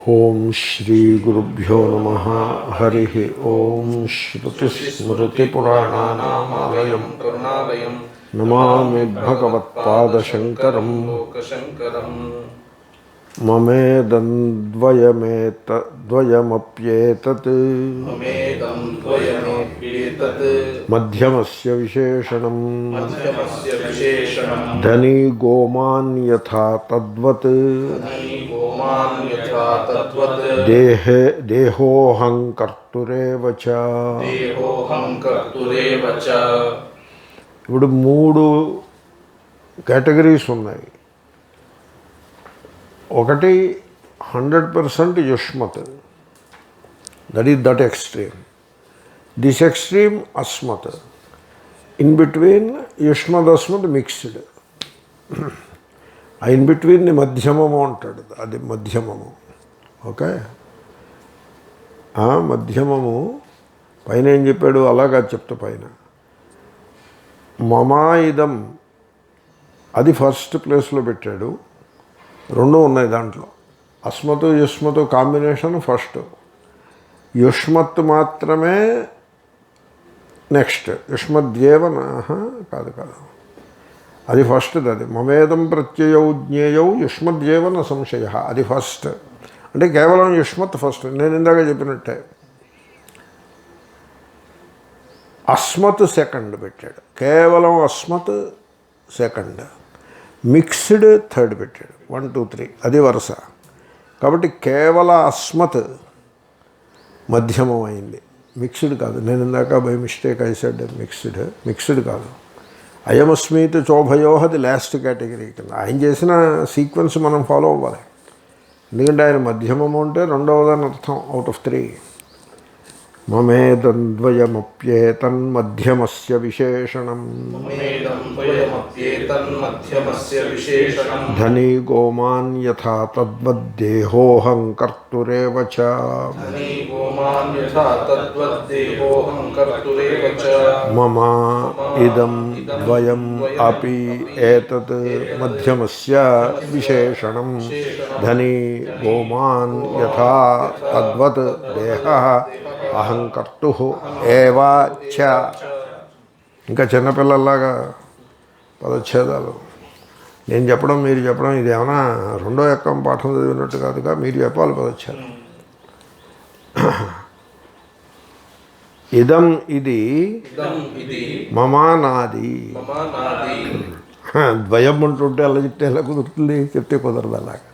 ఓం శ్రీ గురుభ్యో నమః. హరి ఓం. శ్రుతిస్మృతిపురాణానామాలయం నమామి భగవత్పాదశంకరం. మమేదద్వయమప్యేతత్ మధ్యమస్య విశేషణం ధనీ గోమాన్ యథా తద్వత్ దేహోహం కర్తురేవ చ. ఇప్పుడు మూడు కేటగిరీస్ ఉన్నాయి. ఒకటి 100% యుష్మత్, దట్ ఎక్స్ట్రీమ్. దిస్ ఎక్స్ట్రీమ్ అస్మత్. ఇన్ బిట్వీన్ యుష్మద్ అస్మత్ మిక్స్డ్. ఆ ఇన్ బిట్వీన్ని మధ్యమము అంటాడు. అది మధ్యమము. ఓకే, మధ్యమము పైన ఏం చెప్పాడు అలాగా చెప్తా. పైన మమా ఇదం అది ఫస్ట్ ప్లేస్లో పెట్టాడు. రెండు ఉన్నాయి దాంట్లో. అస్మతు యుష్మతు కాంబినేషన్ ఫస్ట్, యుష్మత్ మాత్రమే నెక్స్ట్. యుష్మద్యేవ కాదు అది ఫస్ట్. అది మమేదం ప్రత్యయౌ జ్ఞేయౌ యుష్మద్యేవ న సంశయ. అది ఫస్ట్. అంటే కేవలం యుష్మత్ ఫస్ట్. నేను ఇందాక చెప్పినట్టే. అస్మత్ సెకండ్ పెట్టాడు. కేవలం అస్మత్ సెకండ్. మిక్స్డ్ థర్డ్ పెట్టాడు. 1 2 3 అది వరుస. కాబట్టి కేవల అస్మత్ మధ్యమం అయింది, మిక్స్డ్ కాదు. నేను ఇందాక by mistake I said mixed కాదు. అయమస్మీత్ చోభయో అది లాస్ట్ కేటగిరీ కింద. ఆయన చేసిన సీక్వెన్స్ మనం ఫాలో అవ్వాలి. ఎందుకంటే ఆయన మధ్యమము అంటే రెండవదని అర్థం. అవుట్ ఆఫ్ 3 మమేదద్వయమప్యేతన్మధ్యమస్య విశేషణం ధనీ గోమాన్ యథా తద్వద్దేహోహం కర్తురేవ చ. మమ ఇదం ద్వయం అపి ఏతత్ మధ్యమస్య విశేషణం ధనీ గోమాన్ యథా తద్వత్ దేహః అహం కర్తు ఏవా చ. ఇంకా చిన్నపిల్లల్లాగా పదచ్ఛేదాలు నేను చెప్పడం మీరు చెప్పడం. ఇది ఏమైనా రెండో ఎక్కం పాఠం చదివినట్టు కాదుగా. మీరు చెప్పాలి పదచ్ఛేదం. ఇదం ఇది మమా నాది. ద్వయం అంటుంటే అలా చెప్తే ఎలా కుదురుతుంది? చెప్తే కుదరదు. అలాగా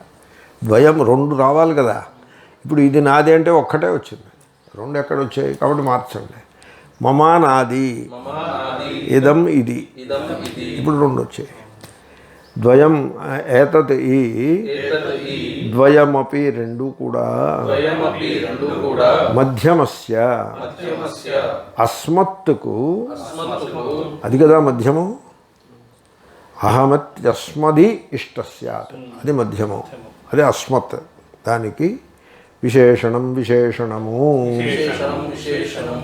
ద్వయం రెండు రావాలి కదా. ఇప్పుడు ఇది నాది అంటే ఒక్కటే వచ్చింది, రెండు ఎక్కడ వచ్చాయి? కాబట్టి మార్చండి. మమా నాది, ఇదం ఇది. ఇప్పుడు రెండు వచ్చాయి. ద్వయం ఏతత్ ఈ ద్వయమపి రెండు కూడా మధ్యమస్య అస్మత్తుకు. అది కదా మధ్యమం. అహమత్యస్మది ఇష్ట స్యాత్ అది మధ్యమం. అది అస్మత్. దానికి విశేషణం విశేషణము.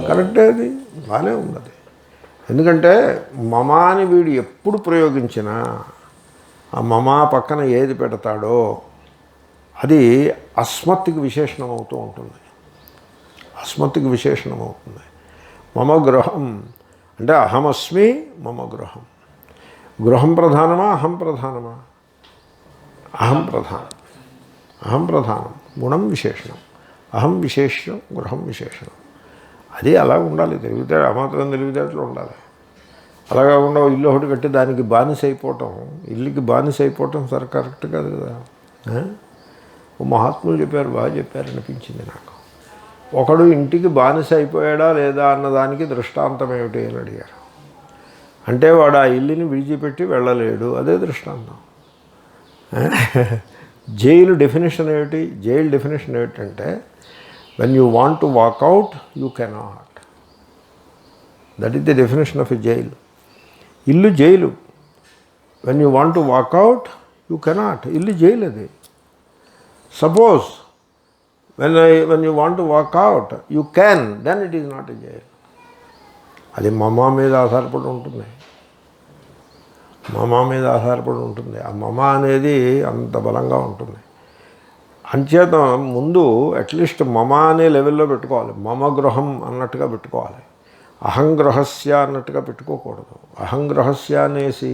కరెక్టే, అది బాగానే ఉన్నది. ఎందుకంటే మమాని వీడు ఎప్పుడు ప్రయోగించినా ఆ మమా పక్కన ఏది పెడతాడో అది అస్మత్తుకి విశేషణం అవుతూ ఉంటుంది. అస్మత్తుకి విశేషణం అవుతుంది. మమ గృహం అంటే అహమస్మి మమ గృహం. గృహం ప్రధానమా అహం ప్రధానమా? అహం ప్రధానం. అహం ప్రధానం. గుణం విశేషణం. అహం విశేషం, గృహం విశేషణం. అది అలా ఉండాలి. తెలివితేట అమాత్రం తెలివితేటలు ఉండాలి. అలా కాకుండా ఇల్లు ఒకటి కట్టి దానికి బానిస అయిపోవటం, ఇల్లుకి బానిస అయిపోవటం సరే కరెక్ట్ కాదు కదా. ఓ మహాత్ములు చెప్పారు, బాగా చెప్పారు అనిపించింది నాకు. ఒకడు ఇంటికి బానిస అయిపోయాడా లేదా అన్నదానికి దృష్టాంతం ఏమిటి అని అడిగారు. అంటే వాడు ఆ ఇల్లుని విడిచిపెట్టి వెళ్ళలేడు, అదే దృష్టాంతం. జైలు డెఫినేషన్ ఏమిటి? జైలు డెఫినేషన్ ఏమిటంటే when you want to walk out you cannot. That is the definition of a jail. ఇల్లు jail. When you want to walk out you cannot. ఇల్లు జైలు అది. Suppose when you want to walk out you can, then it is not a jail. అది మమ మీద ఆధారపడి ఉంటుంది. మమ మీద ఆధారపడి ఉంటుంది. ఆ మమ అనేది అంత బలంగా ఉంటుంది. అంచేత ముందు అట్లీస్ట్ మమ అనే లెవెల్లో పెట్టుకోవాలి. మమ గృహం అన్నట్టుగా పెట్టుకోవాలి. అహంగృహస్య అన్నట్టుగా పెట్టుకోకూడదు. అహంగృహస్య అనేసి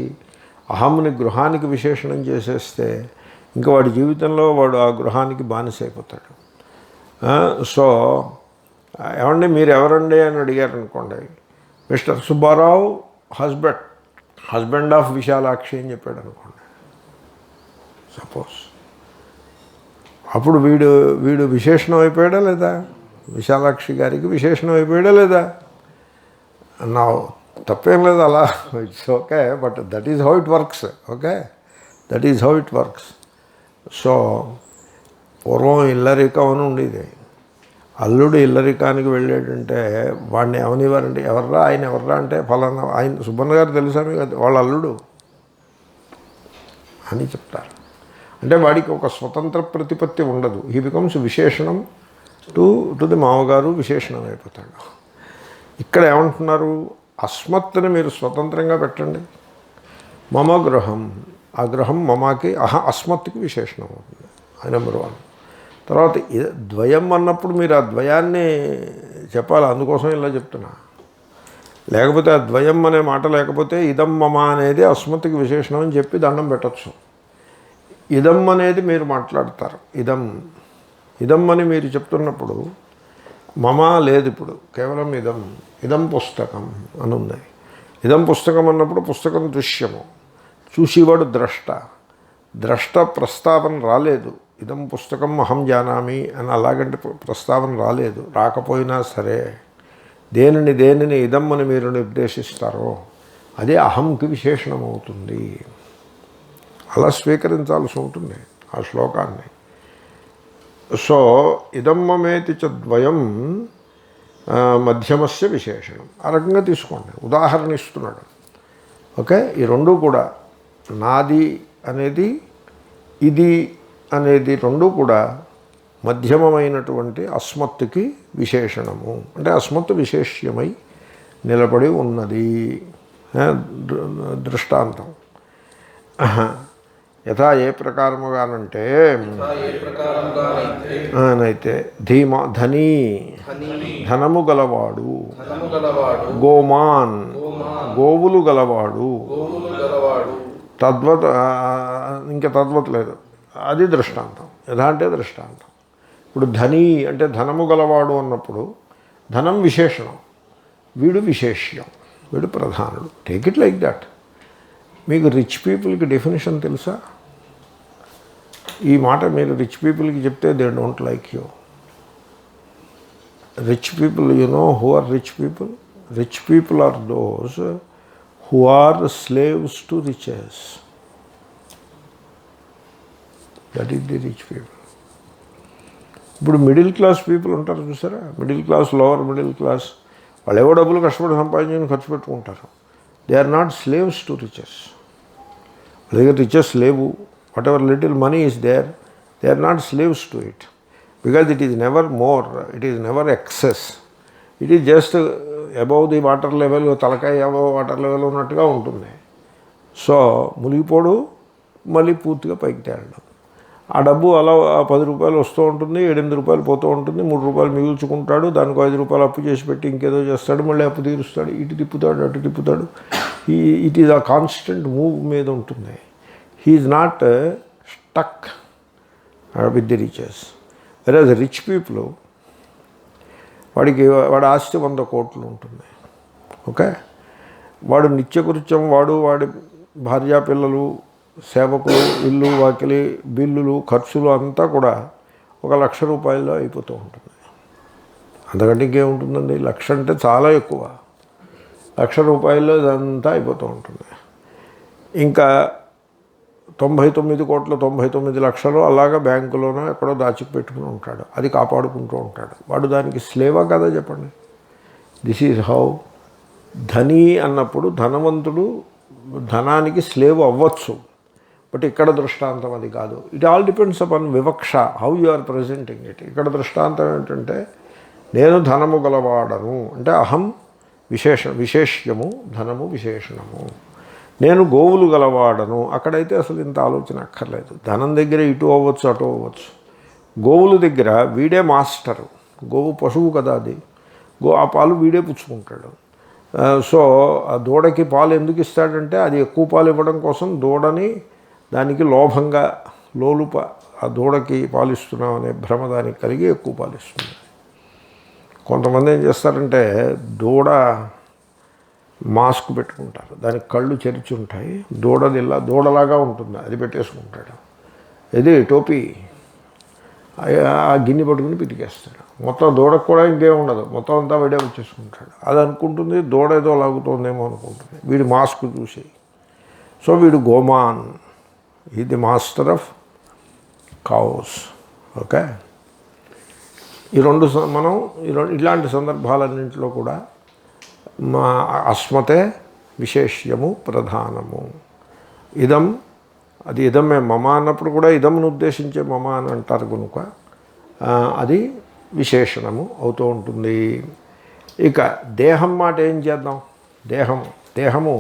అహంని గృహానికి విశేషణం చేసేస్తే ఇంకా వాడి జీవితంలో వాడు ఆ గృహానికి బానిసైపోతాడు. సో ఏమండి మీరు ఎవరండి అని అడిగారు అనుకోండి, mister Subbarao husband of Visalakshi అని చెప్పాడు అనుకోండి సపోజ్. అప్పుడు వీడు విశేషణం అయిపోయాడా లేదా? విశాలాక్షి గారికి విశేషణం అయిపోయాడా లేదా? నా తప్పేం లేదు అలా. It's okay, but that is how it works. Okay, that is how it works. So పూర్వం ఇల్లరికం అని ఉండేది. అల్లుడు ఇల్లరికానికి వెళ్ళాడంటే వాడిని ఏమనివ్వారండి, ఎవర్రా ఆయన ఎవర్రా అంటే ఫలానా ఆయన సుబ్బన్న గారు తెలుసా మీకు, వాళ్ళ అల్లుడు అని చెప్తారు. అంటే వాడికి ఒక స్వతంత్ర ప్రతిపత్తి ఉండదు. హీ బికమ్స్ విశేషణం టు ది మామగారు విశేషణం అయిపోతాడు. ఇక్కడ ఏమంటున్నారు, అస్మత్తుని మీరు స్వతంత్రంగా పెట్టండి. మమ గృహం, ఆ గృహం మమాకి అస్మత్తుకి విశేషణం అవుతుంది. అది నెంబర్ 1. తర్వాత ద్వయం అన్నప్పుడు మీరు ఆ ద్వయాన్ని చెప్పాలి. అందుకోసం ఇలా చెప్తున్నా. లేకపోతే ఆ ద్వయం అనే మాట లేకపోతే ఇదం మమ అనేది అస్మత్తుకి విశేషణం అని చెప్పి దండం పెట్టచ్చు. ఇదం అనేది మీరు మాట్లాడతారు. ఇదం అని మీరు చెప్తున్నప్పుడు మమ లేదు, ఇప్పుడు కేవలం ఇదం పుస్తకం అని ఉంది. ఇదం పుస్తకం అన్నప్పుడు పుస్తకం దృశ్యము, చూసేవాడు ద్రష్ట ప్రస్తావన రాలేదు. ఇదం పుస్తకం అహం జానామి అని అలాగంటే ప్రస్తావన రాలేదు. రాకపోయినా సరే దేనిని ఇదం అని మీరు నిర్దేశిస్తారో అదే అహంకి విశేషణం అవుతుంది. అలా స్వీకరించాల్సి ఉంటుంది ఆ శ్లోకాన్ని. సో ఇదం మమేతి చ ద్వయం మధ్యమస్య విశేషణం. ఆ రకంగా తీసుకోండి. ఉదాహరణ ఇస్తున్నాడు. ఓకే, ఈ రెండు కూడా నాది అనేది ఇది అనేది రెండు కూడా మధ్యమమైనటువంటి అస్మత్తుకి విశేషణము. అంటే అస్మత్తు విశేష్యమై నిలబడి ఉన్నది. దృష్టాంతం యథా ఏ ప్రకారముగానంటే అయితే ధనీ ధనము గలవాడు, గోమాన్ గోవులు గలవాడు, తద్వత్ ఇంకా తద్వత్ లేదు, అది దృష్టాంతం. యథా అంటే దృష్టాంతం. ఇప్పుడు ధనీ అంటే ధనము గలవాడు అన్నప్పుడు ధనం విశేషణం, వీడు విశేష్యం, వీడు ప్రధానుడు. Take it like that. మీకు రిచ్ పీపుల్కి డెఫినేషన్ తెలుసా? ఈ మాట మీరు రిచ్ పీపుల్కి చెప్తే they don't like you. Rich people, you know who are rich people? Rich people are those who are slaves to riches. That is the rich people. ఇప్పుడు middle class people ఉంటారు చూసారా, middle class, lower middle class, వాళ్ళు ఎవో డబ్బులు కష్టపడి సంపాదించుకొని ఖర్చు పెట్టుకుంటారు. They are not slaves to riches. వాళ్ళ దగ్గర రిచెస్ లేవు. Whatever little money is there, they are not slaves to it, because it is never more, it is never excess. It is just above the water level, తలకాయ above water level ఉన్నట్టుగా ఉంటుంది. So మునిగిపోడు, మళ్ళీ పూర్తిగా పైకి తేలడం. ఆ డబ్బు అలా 10 రూపాయలు వస్తూ ఉంటుంది, 7-8 రూపాయలు పోతూ ఉంటుంది, 3 రూపాయలు మిగుల్చుకుంటాడు, దానికి 5 రూపాయలు అప్పు చేసి పెట్టి ఇంకేదో చేస్తాడు, మళ్ళీ అప్పు తీరుస్తాడు, ఇటు తిప్పుతాడు అటు తిప్పుతాడు. ఇట్ ఈజ్ ఆ కాన్స్టెంట్ మూవ్ మీద ఉంటుంది. He is not stuck with the riches. వెరాజ్ రిచ్ పీపుల్, వాడి ఆస్తి 100 కోట్లు ఉంటుంది. ఓకే, వాడు నిత్యకృత్యం, వాడి భార్యా పిల్లలు, సేవకులు, ఇల్లు వాకిలి, బిల్లులు, ఖర్చులు అంతా కూడా 1,00,000 రూపాయల్లో అయిపోతూ ఉంటుంది. అంతకంటే ఇంకేముంటుందండి? 1,00,000 అంటే చాలా ఎక్కువ. 1,00,000 రూపాయల్లో ఇదంతా అయిపోతూ ఉంటుంది. ఇంకా 99 కోట్ల 99 లక్షలు అలాగా బ్యాంకులోనో ఎక్కడో దాచికి పెట్టుకుని ఉంటాడు. అది కాపాడుకుంటూ ఉంటాడు. వాడు దానికి స్లేవా కదా చెప్పండి? This is how. ధనీ అన్నప్పుడు ధనవంతుడు ధనానికి స్లేవ్ అవ్వచ్చు, బట్ ఇక్కడ దృష్టాంతం అది కాదు. ఇట్ ఆల్ డిపెండ్స్ అపాన్ వివక్ష, how you are presenting it. ఇక్కడ దృష్టాంతం ఏంటంటే నేను ధనము గలవాడను అంటే అహం విశేష్యము, ధనము విశేషణము. నేను గోవులు గలవాడను, అక్కడైతే అసలు ఇంత ఆలోచన అక్కర్లేదు. ధనం దగ్గర ఇటు అవ్వచ్చు అటు అవ్వచ్చు. గోవుల దగ్గర వీడే మాస్టరు. గోవు పశువు కదా అది. ఆ పాలు వీడే పుచ్చుకుంటాడు. సో ఆ దూడకి పాలు ఎందుకు ఇస్తాడంటే అది ఎక్కువ పాలు ఇవ్వడం కోసం దూడని దానికి లోభంగా లోలుప ఆ దూడకి పాలు ఇస్తున్నాం అనే భ్రమ దానికి కలిగి ఎక్కువ పాలు ఇస్తుంది. కొంతమంది ఏం చేస్తారంటే దూడ మాస్క్ పెట్టుకుంటారు, దానికి కళ్ళు చెరిచి ఉంటాయి, దూడలాగా ఉంటుంది, అది పెట్టేసుకుంటాడు. ఇది టోపీ, ఆ గిన్నె పట్టుకుని పితికేస్తాడు. మొత్తం దూడకు కూడా ఇంకేం ఉండదు, మొత్తం అంతా వీడే వచ్చేసుకుంటాడు. అది అనుకుంటుంది దూడ ఏదో లాగుతుందేమో అనుకుంటుంది వీడి మాస్క్ చూసి. సో వీడు గోమాన్, ఈ the master of cows. Okay, మనం ఇలాంటి సందర్భాలన్నింటిలో కూడా మా అస్మతే విశేష్యము ప్రధానము. ఇదం, అది ఇదమే మమ అన్నప్పుడు కూడా ఇదమును ఉద్దేశించే మమ అని అంటారు కనుక అది విశేషణము అవుతూ ఉంటుంది. ఇక దేహం మాట ఏం చేద్దాం? దేహము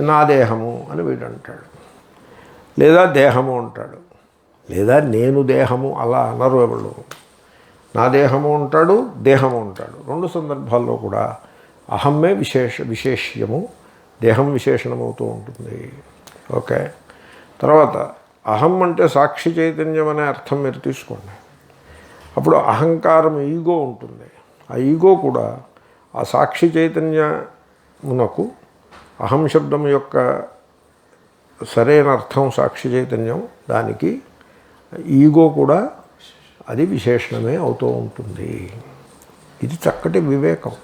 నా దేహము అని వీడు అంటాడు, లేదా దేహము అంటాడు, లేదా నేను దేహము అలా అనరు ఎవరు. నా దేహము అంటాడు, దేహము అంటాడు. రెండు సందర్భాల్లో కూడా అహమ్మే విశేష్యము, దేహం విశేషణమవుతూ ఉంటుంది. ఓకే, తర్వాత అహం అంటే సాక్షి చైతన్యం అనే అర్థం మీరు తీసుకోండి. అప్పుడు అహంకారం ఈగో ఉంటుంది. ఆ ఈగో కూడా ఆ సాక్షి చైతన్యమునకు అహం శబ్దం యొక్క సరైన అర్థం సాక్షి చైతన్యం, దానికి ఈగో కూడా అది విశేషణమే అవుతూ ఉంటుంది. ఇది చక్కటి వివేకం.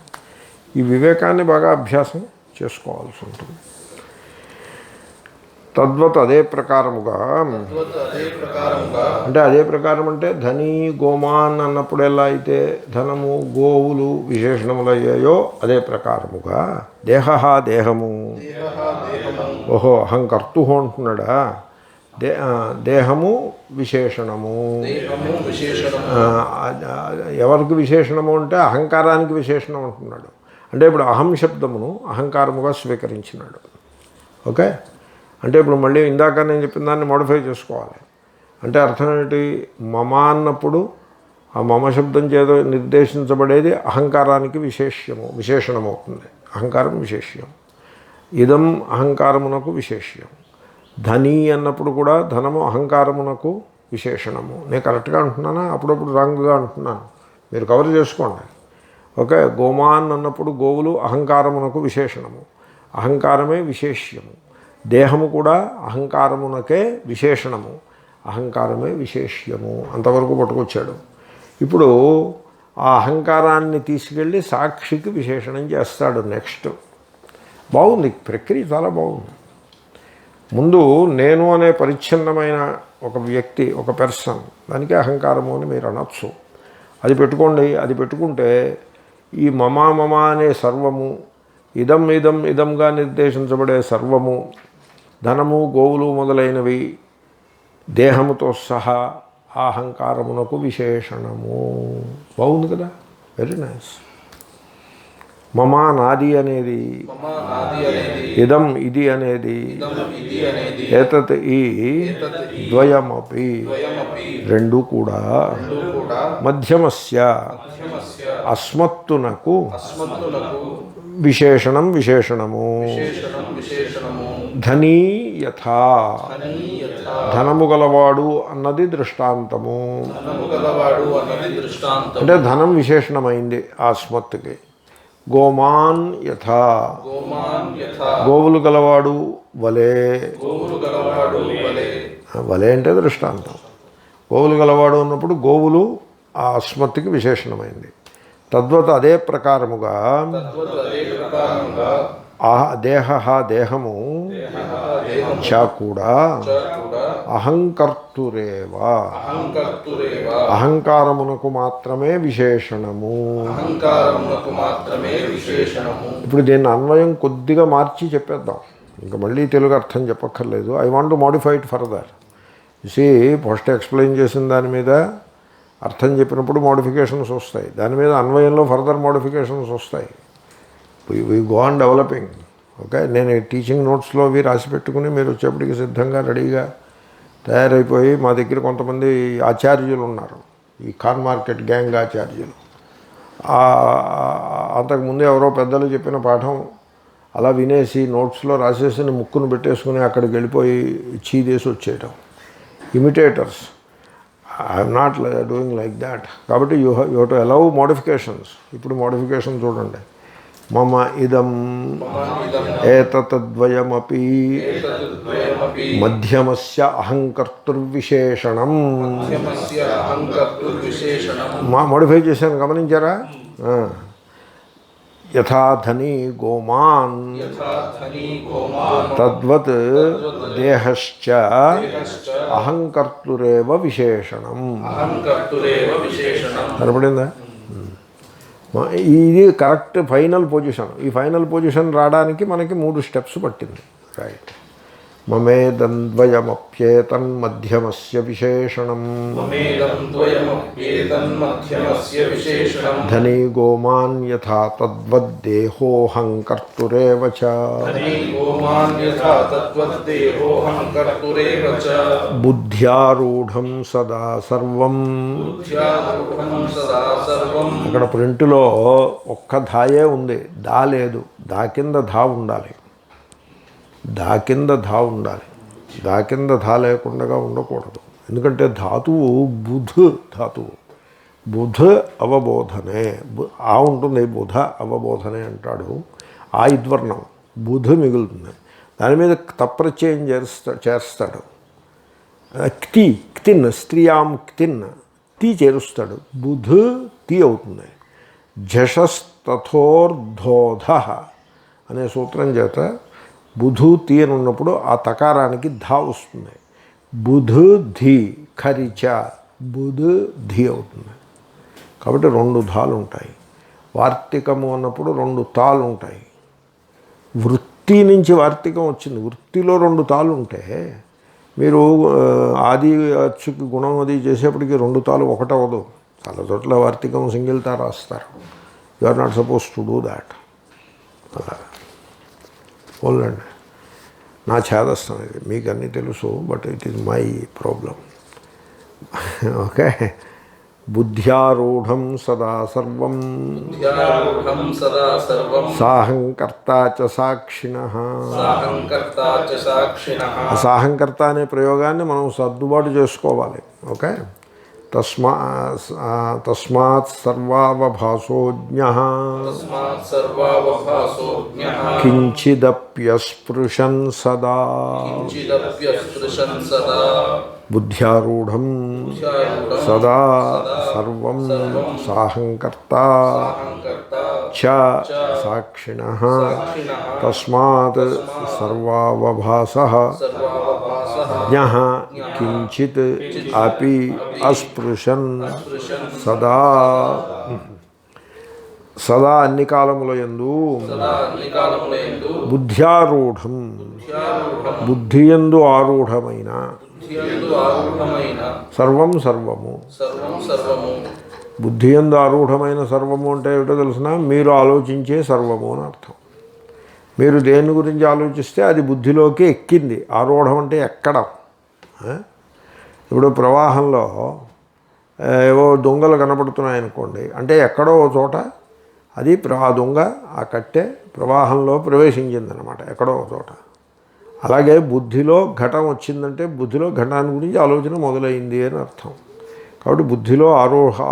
ఈ వివేకాన్ని బాగా అభ్యాసం చేసుకోవాల్సి ఉంటుంది. తద్వత్ అదే ప్రకారముగా, అంటే అదే ప్రకారం అంటే ధనీ గోమాన్ అన్నప్పుడు ఎలా అయితే ధనము గోవులు విశేషణములు అయ్యాయో అదే ప్రకారముగా దేహము, ఓహో అహంకర్తు అంటున్నాడా, దేహము విశేషణము. ఎవరికి విశేషణము అంటే అహంకారానికి విశేషణం అంటున్నాడు. అంటే ఇప్పుడు అహం శబ్దమును అహంకారముగా స్వీకరించినాడు. ఓకే, అంటే ఇప్పుడు మళ్ళీ ఇందాక నేను చెప్పిన దాన్ని మోడిఫై చేసుకోవాలి. అంటే అర్థం ఏంటి? మమ అన్నప్పుడు ఆ మమ శబ్దం చేత నిర్దేశించబడేది అహంకారానికి విశేషణమవుతుంది. అహంకారం విశేష్యం. ఇదం అహంకారమునకు విశేష్యం. ధనీ అన్నప్పుడు కూడా ధనము అహంకారమునకు విశేషణము. నేను కరెక్ట్గా అంటున్నానా? అప్పుడప్పుడు రాంగ్గా అంటున్నాను, మీరు కవర్ చేసుకోండి. ఓకే, గోమాన్ అన్నప్పుడు గోవులు అహంకారమునకు విశేషణము, అహంకారమే విశేష్యము. దేహము కూడా అహంకారమునకే విశేషణము, అహంకారమే విశేష్యము. అంతవరకు పట్టుకొచ్చాడు. ఇప్పుడు ఆ అహంకారాన్ని తీసుకెళ్ళి సాక్షికి విశేషణం చేస్తాడు. నెక్స్ట్ బాగుంది, ప్రక్రియ చాలా బాగుంది. ముందు నేను అనే పరిచ్ఛిన్నమైన ఒక వ్యక్తి, ఒక పర్సన్, దానికి అహంకారము అని మీరు అనొచ్చు. అది పెట్టుకోండి. అది పెట్టుకుంటే ఈ మమ అనే సర్వము, ఇదంగా నిర్దేశించబడే సర్వము, ధనము గోవులు మొదలైనవి దేహముతో సహా అహంకారమునకు విశేషణము. బాగుంది కదా, వెరీ నైస్. మమ నాది అనేది, ఇదం ఇది అనేది, ఏతత్ ఈ ద్వయమపి రెండు కూడా మధ్యమస్య అస్మత్తునకు విశేషణము. ధనీ యథా, ధనము గలవాడు అన్నది దృష్టాంతము. అంటే ధనం విశేషణమైంది ఆస్మత్తుకి. గోమాన్ యథా, గోవులు గలవాడు వలే. వలే అంటే దృష్టాంతం. గోవులు గలవాడు అన్నప్పుడు గోవులు ఆ అస్మత్తుకి విశేషణమైంది. తద్వత్ అదే ప్రకారముగా దేహము చ కూడా అహంకర్తురేవ, అహంకారమునకు మాత్రమే విశేషణము. ఇప్పుడు దీన్ని అన్వయం కొద్దిగా మార్చి చెప్పేద్దాం, ఇంకా మళ్ళీ తెలుగు అర్థం చెప్పక్కర్లేదు. I want to modify it further. చూసి ఫస్ట్ ఎక్స్ప్లెయిన్ చేసిన దాని మీద అర్థం చెప్పినప్పుడు మోడిఫికేషన్స్ వస్తాయి, దాని మీద అన్వయంలో ఫర్దర్ మోడిఫికేషన్స్ వస్తాయి. We go on developing. Okay, నేను టీచింగ్ నోట్స్లో అవి రాసి పెట్టుకుని మీరు వచ్చేప్పటికి సిద్ధంగా రెడీగా తయారైపోయి మా దగ్గర కొంతమంది ఆచార్యులు ఉన్నారు, ఈ కాన్ మార్కెట్ గ్యాంగ్ ఆచార్యులు. అంతకుముందు ఎవరో పెద్దలు చెప్పిన పాఠం అలా వినేసి నోట్స్లో రాసేసి ముక్కును పెట్టేసుకుని అక్కడికి వెళ్ళిపోయి చీదేసి వచ్చేయటం. Imitators. I'm not doing like that. కాబట్టి you have to allow modifications. ఇప్పుడు మోడిఫికేషన్ చూడండి. మమ ఇదం ఏతద్వయమపి మధ్యమస్య అహంకర్తృవిశేషణం. మోడిఫై చేశాను, గమనించారా? యథా ధనీ గోమాన్ తద్వత్ దేహశ్చ అహంకర్తురేవ విశేషణం. సరిపడిందా? ఇది కరెక్ట్ ఫైనల్ పొజిషన్. ఈ ఫైనల్ పొజిషన్ రావడానికి మనకి 3 స్టెప్స్ పట్టింది. రైట్. మమేదన్వయమప్యేతన్మధ్యమస్య విశేషణం ధనీ గోమాన్ యథా తద్వద్దేహోహంకర్తురేవ చ. బుద్ధ్యారూఢం సదా సర్వం. అక్కడ ప్రింటులో ఒక్క ధాయే ఉంది, దా లేదు. దా కింద ధా ఉండాలి, దా కింద ధా ఉండాలి. దా కింద ధా లేకుండా ఉండకూడదు. ఎందుకంటే ధాతువు బుధ ధాతువు. బుధ అవబోధనే ఆ ఉంటుంది, బుధ అవబోధనే అంటాడు. ఆ ఇద్వర్ణం బుధ మిగులుతుంది. దాని మీద తప్రత్యయం చేస్తాడు. క్తి క్తిన్, స్త్రీయాం క్తిన్, తీ చేరుస్తాడు. బుధ తీ అవుతుంది. ఝషస్తథోర్ధోధ అనే సూత్రం చేత బుధు తీ అని ఉన్నప్పుడు ఆ తకారానికి ధా వస్తుంది. బుధు ధీ ఖరిచ బుధు ధీ అవుతుంది. కాబట్టి 2 ధాలు ఉంటాయి. వార్తికము అన్నప్పుడు 2 తాలు ఉంటాయి. వృత్తి నుంచి వార్తికం వచ్చింది. వృత్తిలో 2 తాలు ఉంటే మీరు ఆది అచ్చుకి గుణం అది చేసేప్పటికి 2 తాలు ఒకటవదు. చాలా చోట్ల వార్తికం సింగిల్ తా రాస్తారు. You are not suppose to do that. అలా ఓన్లండి. నా ఛేదస్థం ఇది, మీకు అన్నీ తెలుసు, but it is my problem. Okay. బుద్ధ్యారూఢం సదా సర్వం సాహంకర్త చ సాక్షిణః. సాహంకర్త అనే ప్రయోగాన్ని మనం సర్దుబాటు చేసుకోవాలి. ఓకే. తస్మాత్ సర్వావభాసోజ్ఞః కించిదప్యస్పృశన్ సదా. బుద్ధ్యారూఢం సదా సర్వం సాహంకర్త చ సాక్షిణః తస్మాత్ సర్వావభాసః జ్ఞః కించిత్ అపి అస్పృశన్ సదా. సదా అన్ని కాలముల యందు బుద్ధ్యారూఢం బుద్ధియందు ఆరూఢమైన సర్వం సర్వము. బుద్ధియందు ఆరూఢమైన సర్వము అంటే ఏమిటో తెలిసిన, మీరు ఆలోచించే సర్వము అని అర్థం. మీరు దేని గురించి ఆలోచిస్తే అది బుద్ధిలోకి ఎక్కింది. ఆరూఢం అంటే ఎక్కడం. ఇప్పుడు ప్రవాహంలో ఏవో దొంగలు కనపడుతున్నాయనుకోండి, అంటే ఎక్కడో ఓ చోట అది ఆ దొంగ ఆ కట్టె ప్రవాహంలో ప్రవేశించిందనమాట, ఎక్కడో ఒక చోట. అలాగే బుద్ధిలో ఘటం వచ్చిందంటే బుద్ధిలో ఘటాన్ని గురించి ఆలోచన మొదలైంది అని అర్థం. కాబట్టి బుద్ధిలో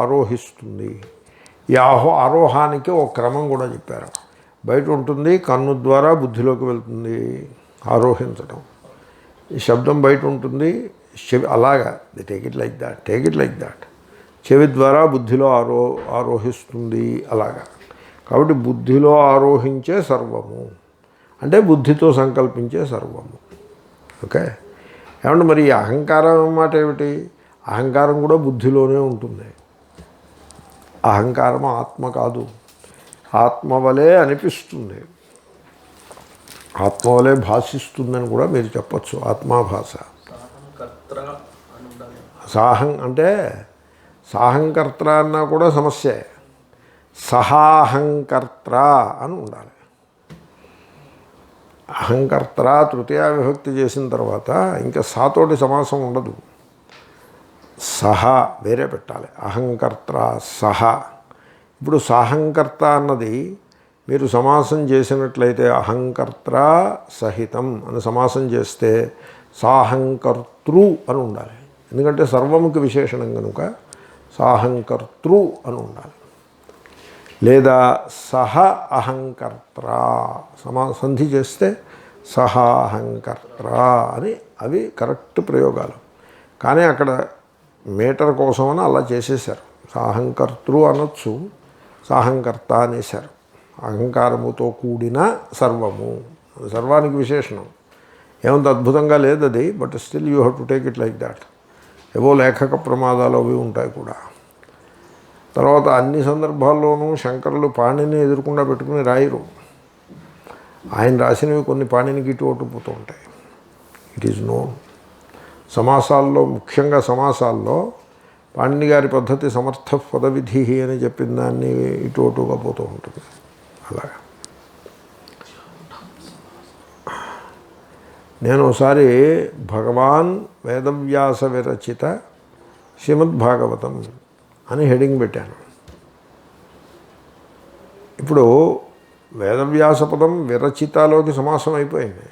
ఆరోహిస్తుంది. ఈ ఆరోహానికి ఒక క్రమం కూడా చెప్పారు. బయట ఉంటుంది, కన్ను ద్వారా బుద్ధిలోకి వెళ్తుంది ఆరోహించడం. ఈ శబ్దం బయట ఉంటుంది, చెవి అలాగా టేక్ ఇట్ లైక్ దాట్. చెవి ద్వారా బుద్ధిలో ఆరోహిస్తుంది అలాగా. కాబట్టి బుద్ధిలో ఆరోహించే సర్వము అంటే బుద్ధితో సంకల్పించే సర్వము. ఓకే. ఏమంటే మరి ఈ అహంకారం మాట ఏమిటి? అహంకారం కూడా బుద్ధిలోనే ఉంటుంది. అహంకారం ఆత్మ కాదు. ఆత్మ వలే అనిపిస్తుంది, ఆత్మ వలే భాషిస్తుందని కూడా మీరు చెప్పచ్చు. ఆత్మాభాష. అంటే సాహంకర్త అన్నా కూడా సమస్యే. సహాహంకర్త అని ఉండాలి. అహంకర్త తృతీయ విభక్తి చేసిన తర్వాత ఇంకా సాతోటి సమాసం ఉండదు. సహా వేరే పెట్టాలి. అహంకర్త సహా. ఇప్పుడు సాహంకర్త అన్నది మీరు సమాసం చేసినట్లయితే అహంకర్త సహితం అని సమాసం చేస్తే సాహంకర్తృ అని ఉండాలి. ఎందుకంటే సర్వముకి విశేషణం కనుక సాహంకర్తృ అని ఉండాలి. లేదా సహ అహంకర్త సంధి చేస్తే సహాహంకర్త అని, అవి కరెక్ట్ ప్రయోగాలు. కానీ అక్కడ మీటర్ కోసమని అలా చేసేశారు. సాహంకర్తృ అనొచ్చు, సాహంకర్త అనేశారు. అహంకారముతో కూడిన సర్వము, సర్వానికి విశేషణం. ఏమంత అద్భుతంగా లేదు అది, but still you have to take it like that. ఏవో లేఖక ప్రమాదాలు అవి ఉంటాయి కూడా. తర్వాత అన్ని సందర్భాల్లోనూ శంకరులు పాణిని ఎదుర్కొండా పెట్టుకుని రాయరు. ఆయన రాసినవి కొన్ని పాణినికి ఇటు అటు పోతూ ఉంటాయి. It is known. సమాసాల్లో, ముఖ్యంగా సమాసాల్లో పాణిని గారి పద్ధతి సమర్థ పదవిధి అని చెప్పిన దాన్ని ఇటు అటుగా పోతూ ఉంటుంది. అలాగా నేను ఒకసారి భగవాన్ వేదవ్యాస విరచిత శ్రీమద్భాగవతం అని హెడింగ్ పెట్టాను. ఇప్పుడు వేదవ్యాస పదం విరచితలోకి సమాసం అయిపోయింది.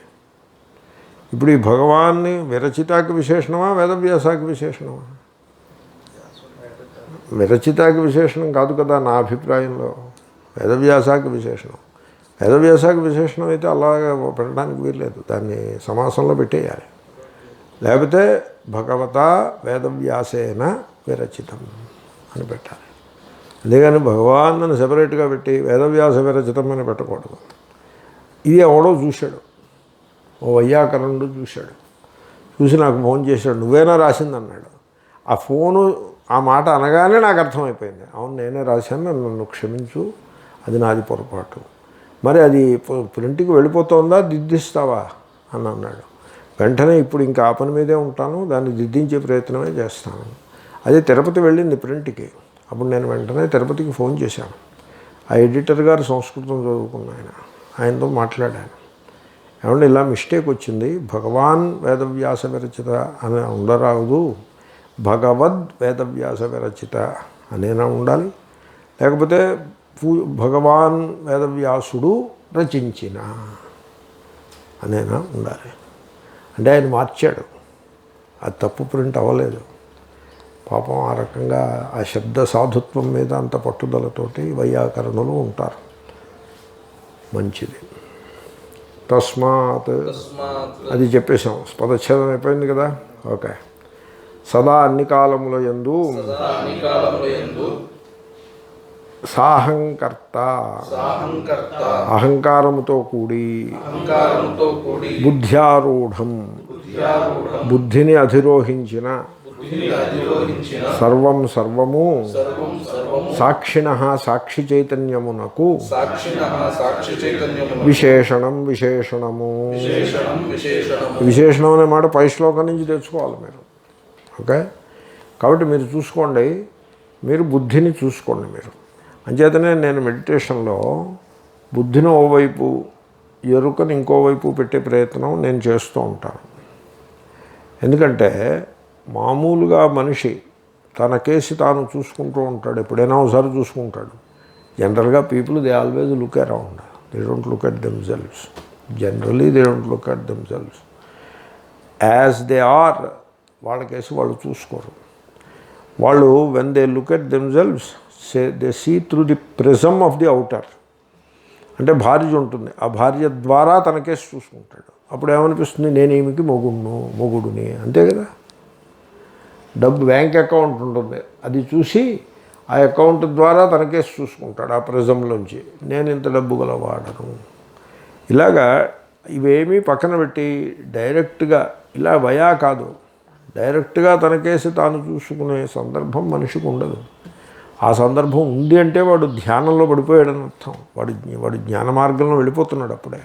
ఇప్పుడు ఈ భగవాన్ని విరచితాకి విశేషణమా వేదవ్యాసాకి విశేషణమా? విరచితాకి విశేషణం కాదు కదా నా అభిప్రాయంలో, వేదవ్యాసాకి విశేషణం. వేదవ్యాసాకి విశేషణం అయితే అలాగే పెట్టడానికి వీల్లేదు, దాన్ని సమాసంలో పెట్టేయాలి. లేకపోతే భగవత వేదవ్యాసేన విరచితం అని పెట్టాలి. అంతేగాని భగవాన్ అని సెపరేట్గా పెట్టి వేదవ్యాస విరచితం అని పెట్టకూడదు. ఇది ఎవడో చూశాడు, ఓ వైయాకరణుడు చూశాడు. చూసి నాకు ఫోన్ చేశాడు, నువ్వేనా రాసింది అన్నాడు. ఆ ఫోను ఆ మాట అనగానే నాకు అర్థమైపోయింది, అవును నేనే రాశాను, నన్ను క్షమించు, అది నాది పొరపాటు. మరి అది ప్రింట్కి వెళ్ళిపోతుందా, దిద్దిస్తావా అని అన్నాడు. వెంటనే ఇప్పుడు ఇంకా ఆ పని మీదే ఉంటాను, దాన్ని దిద్దించే ప్రయత్నమే చేస్తాను. అదే తిరుపతి వెళ్ళింది ప్రింట్కి. అప్పుడు నేను వెంటనే తిరుపతికి ఫోన్ చేశాను. ఆ ఎడిటర్ గారు సంస్కృతం చదువుకున్న ఆయనతో మాట్లాడాను. ఏమంటే ఇలా మిస్టేక్ వచ్చింది, భగవాన్ వేదవ్యాస విరచిత అని ఉండరాదు, భగవద్ వేదవ్యాస విరచిత అనేనా ఉండాలి, లేకపోతే భగవాన్ వేదవ్యాసుడు రచించిన అనేనా ఉండాలి. అంటే ఆయన మార్చాడు, అది తప్పు ప్రింట్ అవ్వలేదు. పాపం ఆ రకంగా ఆ శబ్ద సాధుత్వం మీద అంత పట్టుదలతోటి వైయాకరణులు ఉంటారు. మంచిది. తస్మాత్ అది చెప్పేశాం, పదచ్ఛేదం అయిపోయింది కదా. ఓకే. సదా అన్ని కాలముల యందు సాహంకర్త అహంకారముతో కూడి బుద్ధ్యారూఢం బుద్ధిని అధిరోహించిన సర్వం సర్వము సాక్షిణ సాక్షి చైతన్యమునకు విశేషణం విశేషణము. విశేషణం అనే మాట పై శ్లోకం నుంచి తెచ్చుకోవాలి మీరు. ఓకే. కాబట్టి మీరు చూసుకోండి, మీరు బుద్ధిని చూసుకోండి. మీరు అంచేతనే నేను మెడిటేషన్లో బుద్ధిని ఓవైపు, ఎరుకని ఇంకోవైపు పెట్టే ప్రయత్నం నేను చేస్తూ ఉంటాను. ఎందుకంటే మామూలుగా మనిషి తన కేసు తాను చూసుకుంటూ ఉంటాడు, ఎప్పుడైనా ఒకసారి చూసుకుంటాడు. జనరల్గా people they always look around, they don't look at themselves. Generally they don't look at themselves as they are. వాళ్ళ కేసు వాళ్ళు చూసుకోరు. వాళ్ళు when they look at themselves they see through the prism of the outer. అంటే భార్య ఉంటుంది, ఆ భార్య ద్వారా తన కేసు చూసుకుంటాడు. అప్పుడు ఏమనిపిస్తుంది, నేను ఈమెకి మొగుడుని, అంతే కదా. డబ్బు బ్యాంక్ అకౌంట్ ఉంటుంది, అది చూసి ఆ అకౌంట్ ద్వారా తన కేసు చూసుకుంటాడు. ఆ ప్రిజంలోంచి నేను ఇంత డబ్బు గలవాడను. ఇలాగా ఇవేమీ పక్కన పెట్టి డైరెక్ట్గా ఇలా భయా కాదు, డైరెక్ట్గా తన కేసు తాను చూసుకునే సందర్భం మనిషికి ఉండదు. ఆ సందర్భం ఉంది అంటే వాడు ధ్యానంలో పడిపోయాడని అర్థం. వాడు జ్ఞాన మార్గంలో వెళ్ళిపోతున్నాడు అప్పుడే.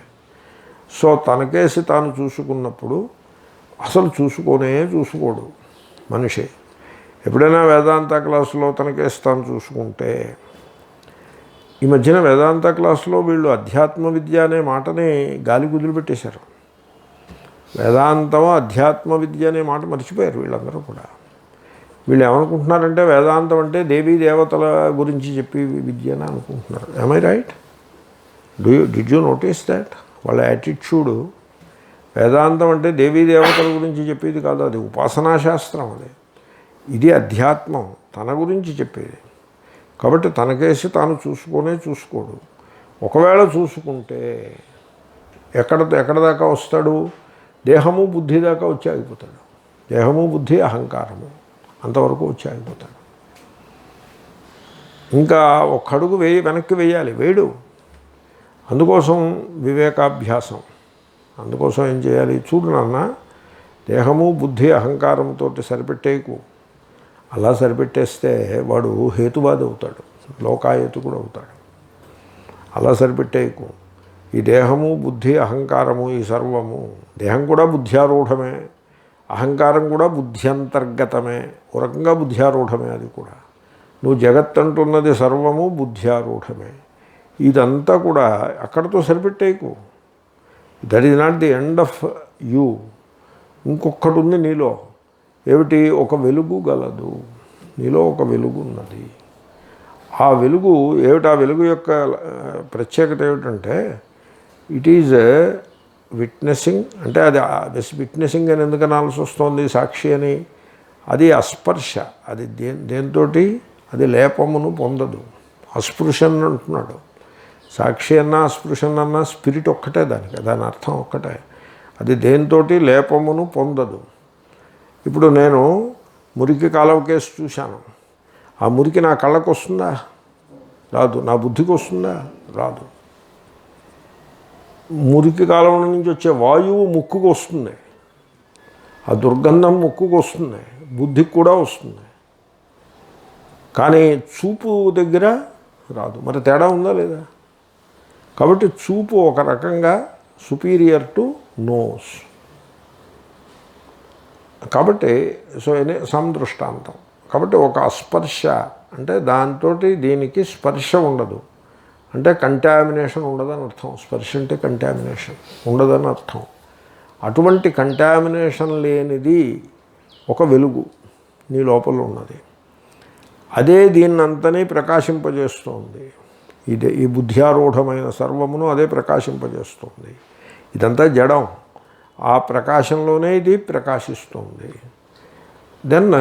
సో తన కేసు తాను చూసుకున్నప్పుడు అసలు చూసుకోడు మనిషి. ఎప్పుడైనా వేదాంత క్లాసులో తన కేసు తాను చూసుకుంటే ఈ మధ్యన వేదాంత క్లాసులో వీళ్ళు అధ్యాత్మ విద్య అనే మాటని గాలి కుదిలిపెట్టేశారు. వేదాంతం అధ్యాత్మ విద్య అనే మాట మర్చిపోయారు వీళ్ళందరూ కూడా. వీళ్ళు ఏమనుకుంటున్నారంటే వేదాంతం అంటే దేవీ దేవతల గురించి చెప్పి విద్య అని అనుకుంటున్నారు. am I right? Did you notice that? వాళ్ళ యాటిట్యూడు వేదాంతం అంటే దేవీ దేవతల గురించి చెప్పేది కాదు, అది ఉపాసనా శాస్త్రం. అది ఇది అధ్యాత్మం, తన గురించి చెప్పేది. కాబట్టి తనకేసి తాను చూసుకోడు. ఒకవేళ చూసుకుంటే ఎక్కడ దాకా వస్తాడు? దేహము బుద్ధి దాకా వచ్చి ఆగిపోతాడు. దేహము బుద్ధి అహంకారము అంతవరకు వచ్చి ఆగిపోతాడు. ఇంకా ఒక్కడుగు వెనక్కి వేయాలి, వేయడు. అందుకోసం వివేకాభ్యాసం. అందుకోసం ఏం చేయాలి? చూడు నాన్న, దేహము బుద్ధి అహంకారంతో సరిపెట్టేయకు. అలా సరిపెట్టేస్తే వాడు హేతువాది అవుతాడు, లోకాయతుకుడు అవుతాడు. అలా సరిపెట్టేయకు. ఈ దేహము బుద్ధి అహంకారము ఈ సర్వము, దేహం కూడా బుద్ధ్యారూఢమే, అహంకారం కూడా బుద్ధ్యంతర్గతమే, ఒక రకంగా బుద్ధ్యారూఢమే. అది కూడా నువ్వు జగత్ అంటున్నది సర్వము బుద్ధ్యారూఢమే. ఇదంతా కూడా అక్కడితో సరిపెట్టేయకు. That is not the end of you. ఇంకొకటి ఉంది నీలో. ఏమిటి? ఒక వెలుగు గలదు. నీలో ఒక వెలుగు ఉన్నది. ఆ వెలుగు ఏమిటి? ఆ వెలుగు యొక్క ప్రత్యేకత ఏమిటంటే ఇట్ ఈజ్ విట్నెసింగ్. అంటే అది విట్నెసింగ్ అని ఎందుకు అనాల్సి వస్తుంది సాక్షి అని? అది అస్పర్శ. అది దేంతోటి అది లేపమును పొందదు. అస్పృశన్ అంటున్నాడు. సాక్షి అన్నా అస్పృశన్ అన్నా స్పిరిట్ ఒక్కటే, దాని అర్థం ఒక్కటే. అది దేంతోటి లేపమును పొందదు. ఇప్పుడు నేను మురికి కాలువ కేసు చూశాను. ఆ మురికి నా కళ్ళకు వస్తుందా? రాదు. నా బుద్ధికి వస్తుందా? రాదు. మురికి కాలువ నుంచి వచ్చే వాయువు ముక్కుకు వస్తుంది, ఆ దుర్గంధం ముక్కుకు వస్తుంది, బుద్ధికి కూడా వస్తుంది. కానీ చూపు దగ్గర రాదు. మరి తేడా ఉందా లేదా? కాబట్టి చూపు ఒక రకంగా సుపీరియర్ టు నోస్. కాబట్టి సందృష్టాంతం. కాబట్టి ఒక అస్పర్శ అంటే దాంతో దీనికి స్పర్శ ఉండదు, అంటే కంటామినేషన్ ఉండదని అర్థం. స్పర్శ అంటే కంటామినేషన్ ఉండదని అర్థం. అటువంటి కంటామినేషన్ లేనిది ఒక వెలుగు నీ లోపల ఉన్నది. అదే దీన్నంతనే ప్రకాశింపజేస్తుంది. ఈ బుద్ధ్యారూఢమైన సర్వమును అదే ప్రకాశింపజేస్తుంది. ఇదంతా జడం. ఆ ప్రకాశంలోనే ఇది ప్రకాశిస్తుంది. దెన్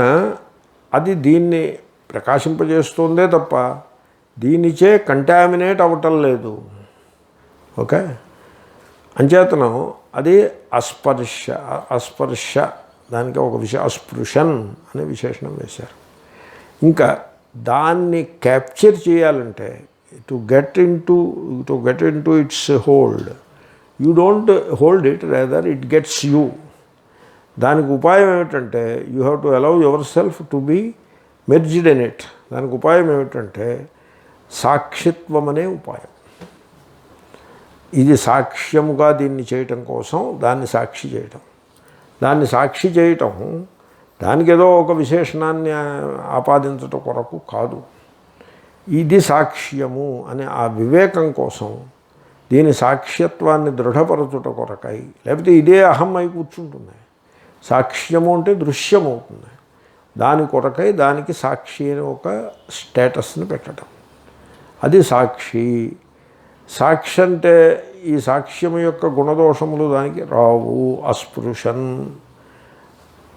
అది దీన్ని ప్రకాశింపజేస్తుందే తప్ప దీనిచే కంటామినేట్ అవ్వటం లేదు. ఓకే. అంచేతనం అది అస్పర్శ. దానికి ఒక అస్పృశన్ అనే విశేషణం వేశారు. ఇంకా దాన్ని క్యాప్చర్ చేయాలంటే to get into its hold, you don't hold it, rather it gets you. దానికి ఉపాయం ఏమిటంటే you have to allow yourself to be merged in it. దానికి ఉపాయం ఏమిటంటే సాక్షిత్వం అనే ఉపాయం. ఇది సాక్ష్యముగా దీన్ని చేయటం కోసం దాన్ని సాక్షి చేయటం. దాన్ని సాక్షి చేయటం దానికి ఏదో ఒక విశేషణాన్ని ఆపాదించటం కొరకు కాదు. ఇది సాక్ష్యము అనే ఆ వివేకం కోసం, దీని సాక్ష్యత్వాన్ని దృఢపరచుట కొరకై, లేకపోతే ఇదే అహం అయి కూర్చుంటుంది. సాక్ష్యము అంటే దృశ్యమవుతుంది. దాని కొరకై దానికి సాక్షి అని ఒక స్టేటస్ని పెట్టడం, అది సాక్షి. సాక్షి అంటే ఈ సాక్ష్యం యొక్క గుణదోషములు దానికి రావు, అస్పృశన్.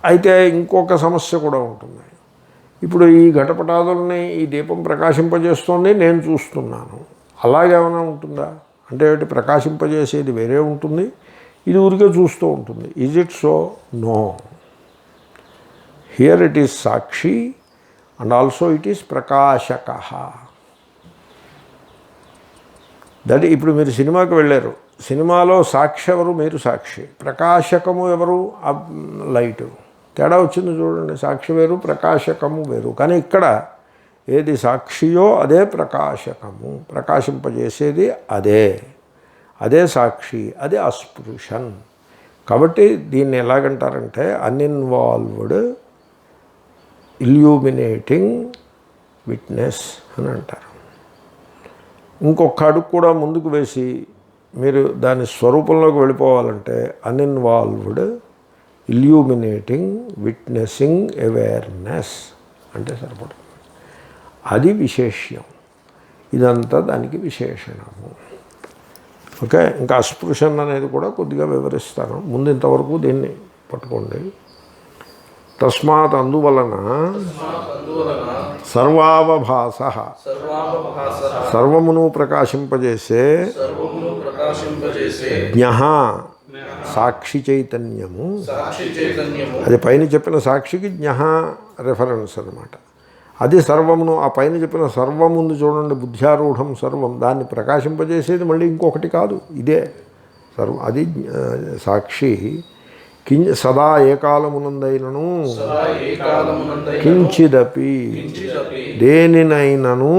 అయితే ఇంకొక సమస్య కూడా ఉంటుంది. ఇప్పుడు ఈ ఘటపటాదుల్ని ఈ దీపం ప్రకాశింపజేస్తోంది, నేను చూస్తున్నాను. అలాగేమైనా ఉంటుందా? అంటే ప్రకాశింపజేసేది వేరే ఉంటుంది, ఇది ఊరికే చూస్తూ ఉంటుంది. Is it so? No. Here it is సాక్షి అండ్ ఆల్సో ఇట్ ఈస్ ప్రకాశక. దట్ ఇప్పుడు మీరు సినిమాకి వెళ్ళారు, సినిమాలో సాక్షి ఎవరు? మీరు సాక్షి. ప్రకాశకము ఎవరు? లైటు. తేడా వచ్చింది చూడండి. సాక్షి వేరు, ప్రకాశకము వేరు. కానీ ఇక్కడ ఏది సాక్షియో అదే ప్రకాశకము, ప్రకాశింపజేసేది అదే సాక్షి, అదే అస్పృశన్. కాబట్టి దీన్ని ఎలాగంటారంటే అన్ఇన్వాల్వ్డ్ ఇల్యూమినేటింగ్ విట్నెస్ అని అంటారు. ఇంకొక అడుగు కూడా ముందుకు వేసి మీరు దాని స్వరూపంలోకి వెళ్ళిపోవాలంటే అన్ఇన్వాల్వ్డ్ ఇల్యూమినేటింగ్ విట్నెసింగ్ అవేర్నెస్ అంటే సరిపడుతుంది. అది విశేష్యం. ఇదంతా దానికి విశేషణము. ఓకే, ఇంకా అస్పృశన్ అనేది కూడా కొద్దిగా వివరిస్తాను. ముందు ఇంతవరకు దీన్ని పట్టుకోండి. తస్మాత్ అందువలన సర్వావభాస సర్వమును ప్రకాశింపజేసే జ్ఞ సాక్షి చైతన్యము, అది పైన చెప్పిన సాక్షికి జ్ఞ రెఫరెన్స్ అన్నమాట. అది సర్వమును, ఆ పైన చెప్పిన సర్వముందు చూడండి, బుద్ధ్యారూఢం సర్వం, దాన్ని ప్రకాశింపజేసేది మళ్ళీ ఇంకొకటి కాదు, ఇదే సర్వం. అది సాక్షి సదా ఏకాలమునందైనను కించిదపి దేనినైనను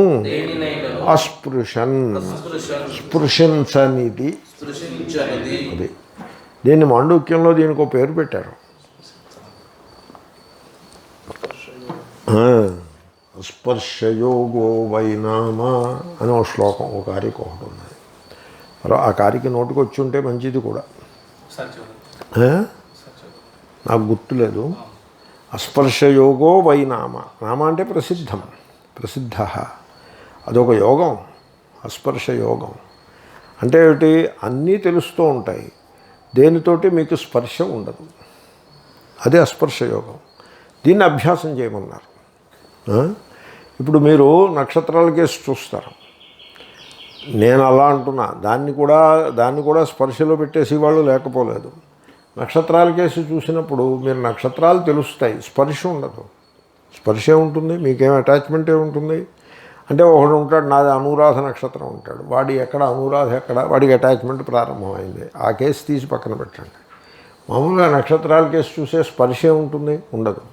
అస్పృశన్ స్పృశించనిది. అది దీన్ని మాండూక్యంలో దీనికి ఒక పేరు పెట్టారు, స్పర్శయోగో వైనామా అని ఒక శ్లోకం, ఒక కారిక ఒకటి ఉన్నది. ఆ కారిక నోటికి వచ్చి ఉంటే మంచిది కూడా, నాకు గుర్తులేదు. అస్పర్శయోగో వైనామ, నామ అంటే ప్రసిద్ధం, ప్రసిద్ధ, అదొక యోగం. అస్పర్శ యోగం అంటే ఏమిటి? అన్నీ తెలుస్తూ ఉంటాయి, దేనితోటి మీకు స్పర్శ ఉండదు. అదే అస్పర్శ యోగం. దీన్ని అభ్యాసం చేయమన్నారు. ఇప్పుడు మీరు నక్షత్రాల కేసు చూస్తారు, నేను అలా అంటున్నా, దాన్ని కూడా స్పర్శలో పెట్టేసి వాళ్ళు లేకపోలేదు. నక్షత్రాల కేసు చూసినప్పుడు మీరు నక్షత్రాలు తెలుస్తాయి, స్పర్శ ఉండదు. స్పర్శ ఉంటుంది, మీకేం అటాచ్మెంట్ ఏముంటుంది అంటే, ఒకడు ఉంటాడు, నాది అనురాధ నక్షత్రం ఉంటాడు, వాడి ఎక్కడ అనురాధ ఎక్కడ, వాడికి అటాచ్మెంట్ ప్రారంభమైంది. ఆ కేసు తీసి పక్కన పెట్టండి. మామూలుగా నక్షత్రాల కేసు చూసే స్పర్శ ఉంటుంది, ఉండదు.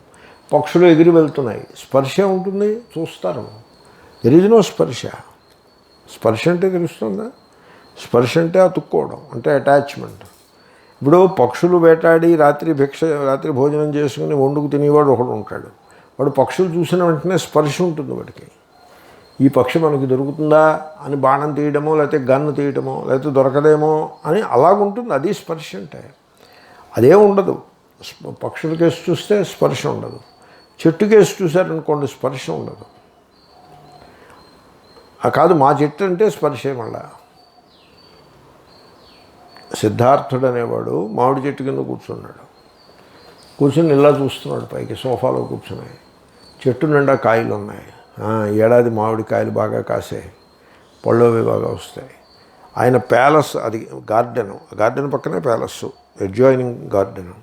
పక్షులు ఎగిరి వెళ్తున్నాయి, స్పర్శ ఉంటుంది, చూస్తారు. దెర్ ఈజ్ నో స్పర్శ. స్పర్శ అంటే తెలుస్తుందా? స్పర్శ అంటే అతుక్కోవడం, అంటే అటాచ్మెంట్. ఇప్పుడు పక్షులు వేటాడి రాత్రి భోజనం చేసుకుని వండుకు తినేవాడు ఒకడు ఉంటాడు. వాడు పక్షులు చూసిన వెంటనే స్పర్శ ఉంటుంది వాడికి. ఈ పక్షి మనకి దొరుకుతుందా అని బాణం తీయడమో, లేకపోతే గన్ను తీయడమో, లేకపోతే దొరకదేమో అని అలాగుంటుంది. అది స్పర్శ అంటే. అదే ఉండదు. పక్షుల కేసు చూస్తే స్పర్శ ఉండదు. చెట్టు కేసు చూశారనుకోండి, స్పర్శ ఉండదు. కాదు, మా చెట్టు అంటే స్పర్శే. మళ్ళా సిద్ధార్థుడు అనేవాడు మామిడి చెట్టు కింద కూర్చున్నాడు. కూర్చుని ఇలా చూస్తున్నాడు పైకి, సోఫాలో కూర్చున్నాయి. చెట్టు నిండా కాయలు ఉన్నాయి. ఏడాది మామిడి కాయలు బాగా కాసాయి, పళ్ళు అవి బాగా వస్తాయి. ఆయన ప్యాలెస్, అది గార్డెన్ పక్కనే ప్యాలెస్, అడ్జాయినింగ్ గార్డెను.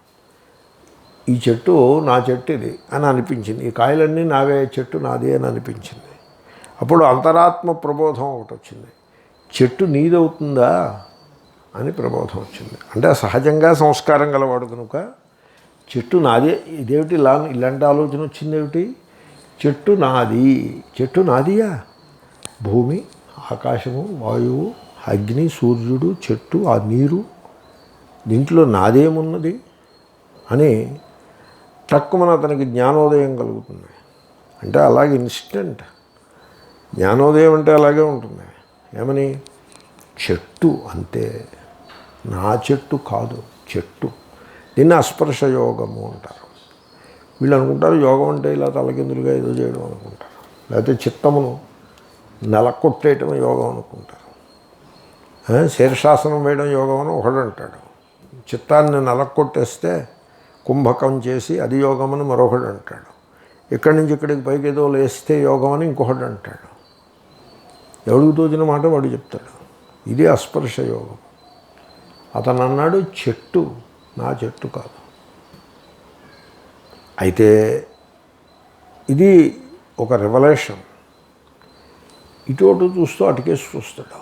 ఈ చెట్టు నా చెట్టు ఇది అని అనిపించింది, ఈ కాయలన్నీ నావే, చెట్టు నాది అని అనిపించింది. అప్పుడు అంతరాత్మ ప్రబోధం ఒకటి వచ్చింది, చెట్టు నీదవుతుందా అని ప్రబోధం వచ్చింది. అంటే సహజంగా సంస్కారం గలవాడు కనుక చెట్టు నాదే, ఇదేమిటి ఇలాంటి ఆలోచన వచ్చిందేమిటి? చెట్టు నాది, చెట్టు నాదియా? భూమి, ఆకాశము, వాయువు, అగ్ని, సూర్యుడు, చెట్టు, ఆ నీరు, దీంట్లో నాదేమున్నది అని తక్కువ అతనికి జ్ఞానోదయం కలుగుతుంది. అంటే అలాగే ఇన్స్టెంట్ జ్ఞానోదయం అంటే అలాగే ఉంటుంది. ఏమని? చెట్టు అంతే, నా చెట్టు కాదు, చెట్టు. దీన్ని అస్పర్శ యోగము అంటారు. వీళ్ళు అనుకుంటారు యోగం అంటే ఇలా తలకిందులుగా ఏదో చేయడం అనుకుంటారు, లేకపోతే చిత్తమును నెలకొట్టేయటం యోగం అనుకుంటారు. శీర్షాసనం వేయడం యోగం అని ఒకడు అంటాడు, చిత్తాన్ని నెలకొట్టేస్తే కుంభకం చేసి అది యోగం అని మరొకడు అంటాడు, ఇక్కడి నుంచి ఇక్కడికి పైకి ఏదో లేస్తే యోగం అని ఇంకొకడు అంటాడు. ఎవడికి తోచిన మాట వాడు చెప్తాడు. ఇది అస్పర్శ యోగం. అతను అన్నాడు చెట్టు నా చెట్టు కాదు. అయితే ఇది ఒక రెవల్యూషన్. ఇటు చూస్తూ అటుకేసి చూస్తాడు,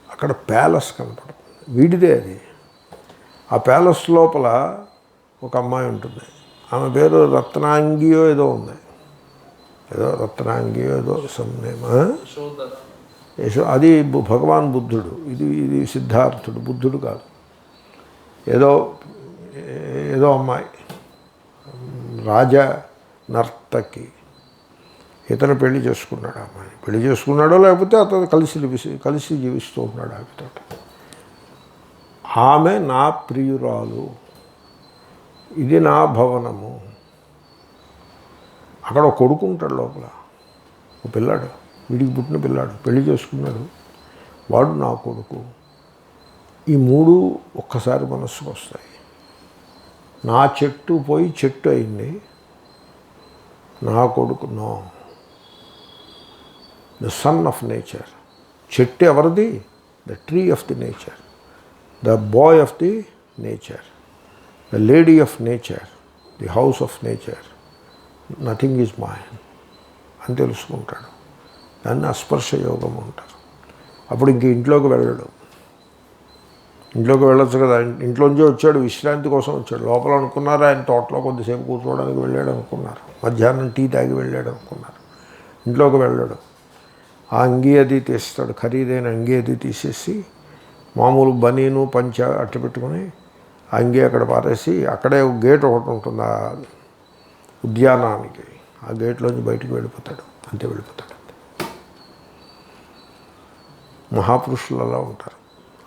అక్కడ ప్యాలెస్ కనపడుతుంది, వీడిదే అది. ఆ ప్యాలెస్ లోపల ఒక అమ్మాయి ఉంటుంది, ఆమె పేరు రత్నాంగియో ఏదో ఉంది, ఏదో రత్నాంగియో ఏదో సమ్నేమ. అది భగవాన్ బుద్ధుడు, ఇది సిద్ధార్థుడు, బుద్ధుడు కాదు. ఏదో అమ్మాయి, రాజ నర్తకి, ఇతను పెళ్లి చేసుకున్నాడు అమ్మాయి. పెళ్లి చేసుకున్నాడో లేకపోతే అతను కలిసి జీవిస్తూ ఉన్నాడు ఆమెతో. ఆమె నా ప్రియురాలు, ఇది నా భవనము. అక్కడ ఒక కొడుకు ఉంటాడు లోపల, ఒక పిల్లాడు, వీడికి పుట్టిన పిల్లాడు, పెళ్లి చేసుకున్నాడు, వాడు నా కొడుకు. ఈ మూడు ఒక్కసారి మనస్సుకు వస్తాయి. నా చెట్టు పోయి చెట్టు అయింది, నా కొడుకు no, the son of nature. చెట్టు ఎవరిది? The tree of the nature, the boy of the nature, the lady of nature, the house of nature. Nothing is mine అని తెలుసుకుంటాడు. దాన్ని అస్పర్శ యోగం అంటారు. అప్పుడు ఇంక ఇంట్లోకి వెళ్ళడు. ఇంట్లోకి వెళ్ళొచ్చు కదా, ఇంట్లోంచే వచ్చాడు, విశ్రాంతి కోసం వచ్చాడు. లోపల అనుకున్నారు ఆయన తోటలో కొద్దిసేపు కూర్చోవడానికి వెళ్ళాడు అనుకున్నారు, మధ్యాహ్నం టీ తాగి వెళ్ళాడు అనుకున్నారు. ఇంట్లోకి వెళ్ళాడు. ఆ అంగీ అది తీస్తాడు, ఖరీదైన అంగీ అది తీసేసి మామూలు బనీను పంచ అట్టు పెట్టుకుని ఆ అంగీ అక్కడ పారేసి, అక్కడే ఒక గేట్ ఒకటి ఉంటుంది ఆ ఉద్యానానికి, ఆ గేట్లోంచి బయటికి వెళ్ళిపోతాడు. అంతే, వెళ్ళిపోతాడు. మహాపురుషులు అలా ఉంటారు.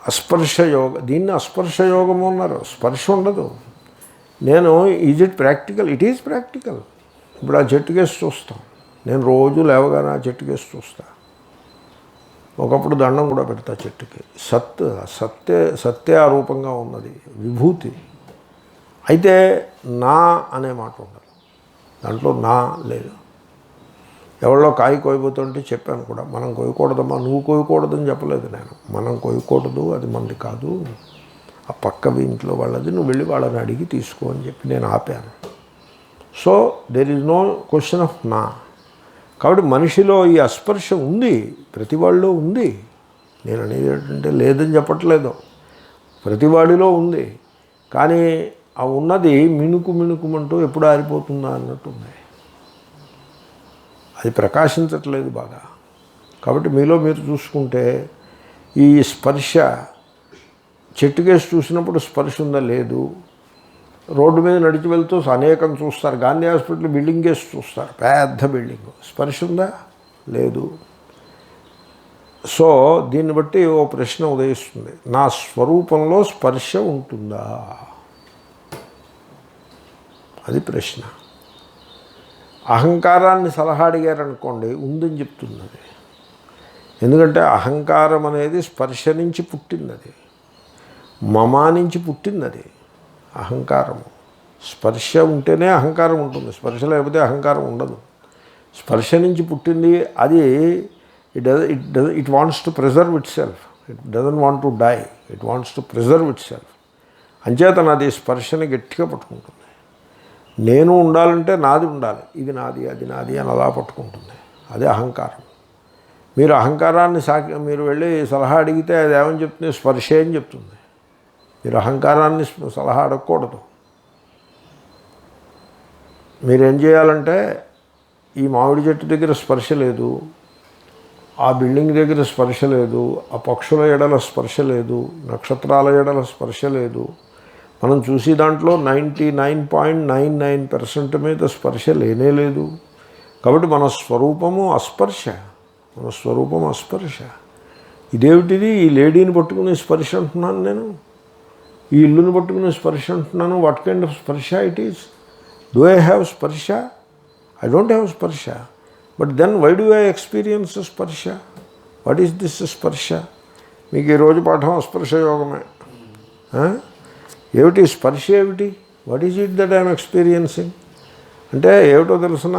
అస్పర్శ యోగ, దీన్ని అస్పర్శ యోగము అన్నారు. స్పర్శ ఉండదు. నేను is it practical? It is practical. ఇప్పుడు ఆ చెట్టు కేసు చూస్తాం. నేను రోజు లేవగానే ఆ చెట్టు కేసు చూస్తా. ఒకప్పుడు దండం కూడా పెడతా చెట్టుకి. సత్తే ఆ రూపంగా ఉన్నది, విభూతి. అయితే నా అనే మాట ఉండదు దాంట్లో, నా లేదు. ఎవరో కాయ కోయబోతుంటే చెప్పాను కూడా, మనం కోయకూడదమ్మా, నువ్వు కోయకూడదని చెప్పలేదు నేను. మనం కోయకూడదు, అది మనది కాదు, ఆ పక్క ఇంట్లో వాళ్ళది, నువ్వు వెళ్ళి వాళ్ళని అడిగి తీసుకో అని చెప్పి నేను ఆపాను. So there is no question of నా. కాబట్టి మనిషిలో ఈ అస్పర్శ ఉంది, ప్రతి వాళ్ళలో ఉంది. నేను అనేది ఏంటంటే లేదని చెప్పట్లేదు, ప్రతివాడిలో ఉంది. కానీ ఆ ఉన్నది మిణుకుమంటూ ఎప్పుడు ఆరిపోతుందా అన్నట్టుంది. అది ప్రకాశించట్లేదు బాగా. కాబట్టి మీలో మీరు చూసుకుంటే ఈ స్పర్శ, చెట్టుకేసి చూసినప్పుడు స్పర్శ ఉందా? లేదు. రోడ్డు మీద నడిచి వెళ్తూ అనేకం చూస్తారు. గాంధీ హాస్పిటల్ బిల్డింగ్ వేసి చూస్తారు, పెద్ద బిల్డింగ్. స్పర్శ ఉందా? లేదు. సో దీన్ని బట్టి ఓ ప్రశ్న ఉదయిస్తుంది, నా స్వరూపంలో స్పర్శ ఉంటుందా? అది ప్రశ్న. అహంకారాన్ని సలహా అడిగారనుకోండి, ఉందని చెప్తున్నది. ఎందుకంటే అహంకారం అనేది స్పర్శ నుంచి పుట్టింది, మమా నుంచి పుట్టింది. అహంకారము, స్పర్శ ఉంటేనే అహంకారం ఉంటుంది, స్పర్శ లేకపోతే అహంకారం ఉండదు. స్పర్శ నుంచి పుట్టింది అది. It wants to preserve itself, it doesn't want to die, it wants to preserve itself. అంచేతన అది స్పర్శని గట్టిగా పట్టుకుంటుంది. నేను ఉండాలంటే నాది ఉండాలి, ఇది నాది, అది నాది అని అలా పట్టుకుంటుంది. అదే అహంకారం. మీరు అహంకారాన్ని మీరు వెళ్ళి సలహా అడిగితే అది ఏమని చెప్తుంది? స్పర్శే అని చెప్తుంది. మీరు అహంకారాన్ని సలహా అడగకూడదు. మీరేం చేయాలంటే, ఈ మామిడి చెట్టు దగ్గర స్పర్శ లేదు, ఆ బిల్డింగ్ దగ్గర స్పర్శ లేదు, ఆ పక్షుల ఎడల స్పర్శ లేదు, నక్షత్రాల ఎడల స్పర్శ లేదు, మనం చూసి దాంట్లో 99.99% మీద స్పర్శ లేనే లేదు. కాబట్టి మన స్వరూపము అస్పర్శ, మన స్వరూపం అస్పర్శ. ఇదేమిటిది? ఈ లేడీని పట్టుకునే స్పర్శ అంటున్నాను నేను, ఈ ఇల్లుని పట్టుకునే స్పర్శ అంటున్నాను. వాట్ కైండ్ ఆఫ్ స్పర్శ it is? Do I have స్పర్శ? ఐ డోంట్ హ్యావ్ స్పర్శ. But then why do I experience స్పర్శ? వాట్ ఈస్ దిస్ స్పర్శ? మీకు ఈరోజు పాఠం స్పర్శ యోగమే. ఏమిటి స్పర్శ? ఏమిటి? What is it that I'm experiencing? అంటే ఏమిటో తెలుసిన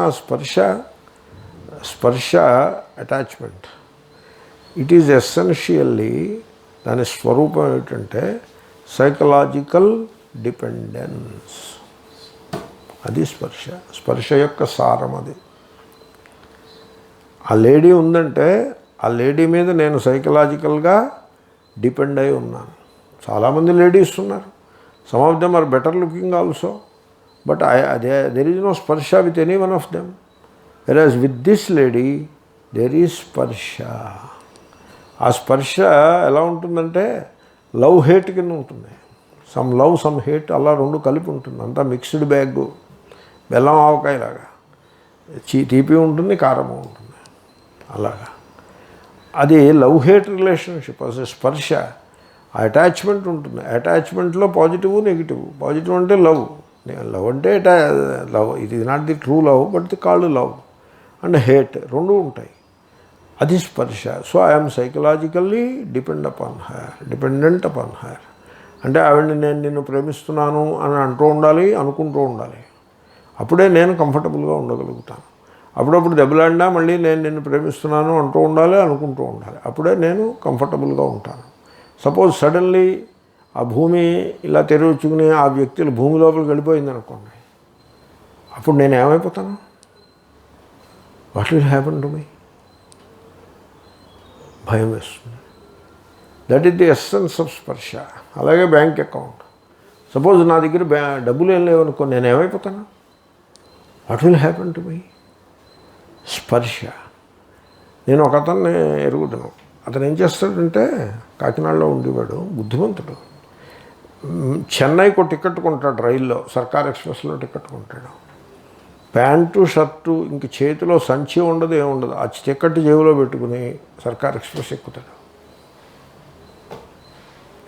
స్పర్శ అటాచ్మెంట్. ఇట్ ఈజ్ ఎసెన్షియల్లీ, దాని స్వరూపం ఏమిటంటే సైకలాజికల్ డిపెండెన్స్. అది స్పర్శ. స్పర్శ యొక్క సారం అది. ఆ లేడీ ఉందంటే ఆ లేడీ మీద నేను సైకలాజికల్గా డిపెండ్ అయి ఉన్నాను. చాలామంది లేడీస్ ఉన్నారు. Some of them are better looking also, but there is no స్పర్శ with any one of them. Whereas with this lady there is స్పర్శ. ఆ స్పర్శ ఎలా ఉంటుందంటే లవ్ హేట్ కింద ఉంటుంది. సమ్ లవ్ సమ్ హేట్ అలా రెండు కలిపి ఉంటుంది. అంతా మిక్స్డ్ బ్యాగ్, బెల్లం ఆవకాయలాగా. తీపి ఉంటుంది, కారము ఉంటుంది. అలాగా అది లవ్ హేట్ రిలేషన్షిప్. అసలు స్పర్శ, అటాచ్మెంట్ ఉంటుంది. అటాచ్మెంట్లో పాజిటివ్ నెగిటివ్. పాజిటివ్ అంటే లవ్. లవ్ అంటే love, it is not the true love but the called love. And hate రెండూ ఉంటాయి. అది స్పర్శ. So I'm psychologically dependent upon her. అంటే ఆవిడని నేను నిన్ను ప్రేమిస్తున్నాను అని అంటూ ఉండాలి, అనుకుంటూ ఉండాలి. అప్పుడే నేను కంఫర్టబుల్గా ఉండగలుగుతాను. అప్పుడప్పుడు దెబ్బలాడినా మళ్ళీ నేను నిన్ను ప్రేమిస్తున్నాను అంటూ ఉండాలి, అనుకుంటూ ఉండాలి. అప్పుడే నేను కంఫర్టబుల్గా ఉంటాను. సపోజ్ సడన్లీ ఆ భూమి ఇలా తెరవచ్చుకుని ఆ వ్యక్తులు భూమి లోపలికి వెళ్ళిపోయింది అనుకోండి, అప్పుడు నేను ఏమైపోతాను? What will happen to me? భయం వేస్తుంది. That is the essence of స్పర్శ. అలాగే బ్యాంక్ అకౌంట్. సపోజ్ నా దగ్గర డబ్బులు ఏం లేవనుకో, నేను ఏమైపోతాను? What will happen to me? స్పర్శ. నేను ఒక అతన్ని ఎరుగుతాను. అతను ఏం చేస్తాడంటే, కాకినాడలో ఉండేవాడు, బుద్ధిమంతుడు. చెన్నైకు టికెట్ కొంటాడు రైల్లో, సర్కార్ ఎక్స్ప్రెస్లో టికెట్ కొంటాడు. ప్యాంటు షర్టు ఇంక చేతిలో సంచి ఉండదు, ఏముండదు. ఆ టికెట్ జేబులో పెట్టుకుని సర్కార్ ఎక్స్ప్రెస్ ఎక్కుతాడు.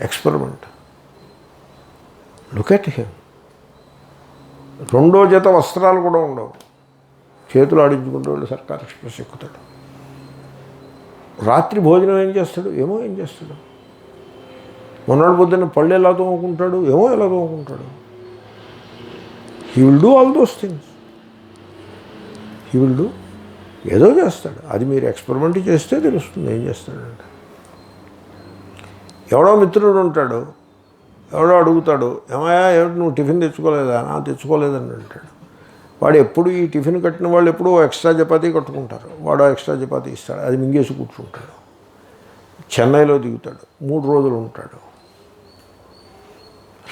ఎక్స్పెరిమెంట్. Look at him. రెండో జత వస్త్రాలు కూడా ఉండవు, చేతులు ఆడించుకుంటూ వెళ్ళి సర్కార్ ఎక్స్ప్రెస్ ఎక్కుతాడు. రాత్రి భోజనం ఏం చేస్తాడు? ఏం చేస్తాడు? మొన్నటి పొద్దున్న పళ్ళు ఎలా తోముకుంటాడు? ఎలా తోముకుంటాడు? He will do all those things. He will do, ఏదో చేస్తాడు. అది మీరు ఎక్స్పెరిమెంట్ చేస్తే తెలుస్తుంది ఏం చేస్తాడంటే. ఎవడో మిత్రుడు ఉంటాడు, ఎవడో అడుగుతాడు, ఏమయ్యా ఏమిటి నువ్వు టిఫిన్ తెచ్చుకోలేదా? తెచ్చుకోలేదని అంటాడు. వాడు ఎప్పుడు ఈ టిఫిన్ కట్టిన వాళ్ళు ఎప్పుడూ ఎక్స్ట్రా చపాతీ కట్టుకుంటారు. వాడు ఎక్స్ట్రా చపాతీ ఇస్తాడు, అది మింగేసి కూర్చుంటాడు. చెన్నైలో దిగుతాడు, 3 రోజులు ఉంటాడు.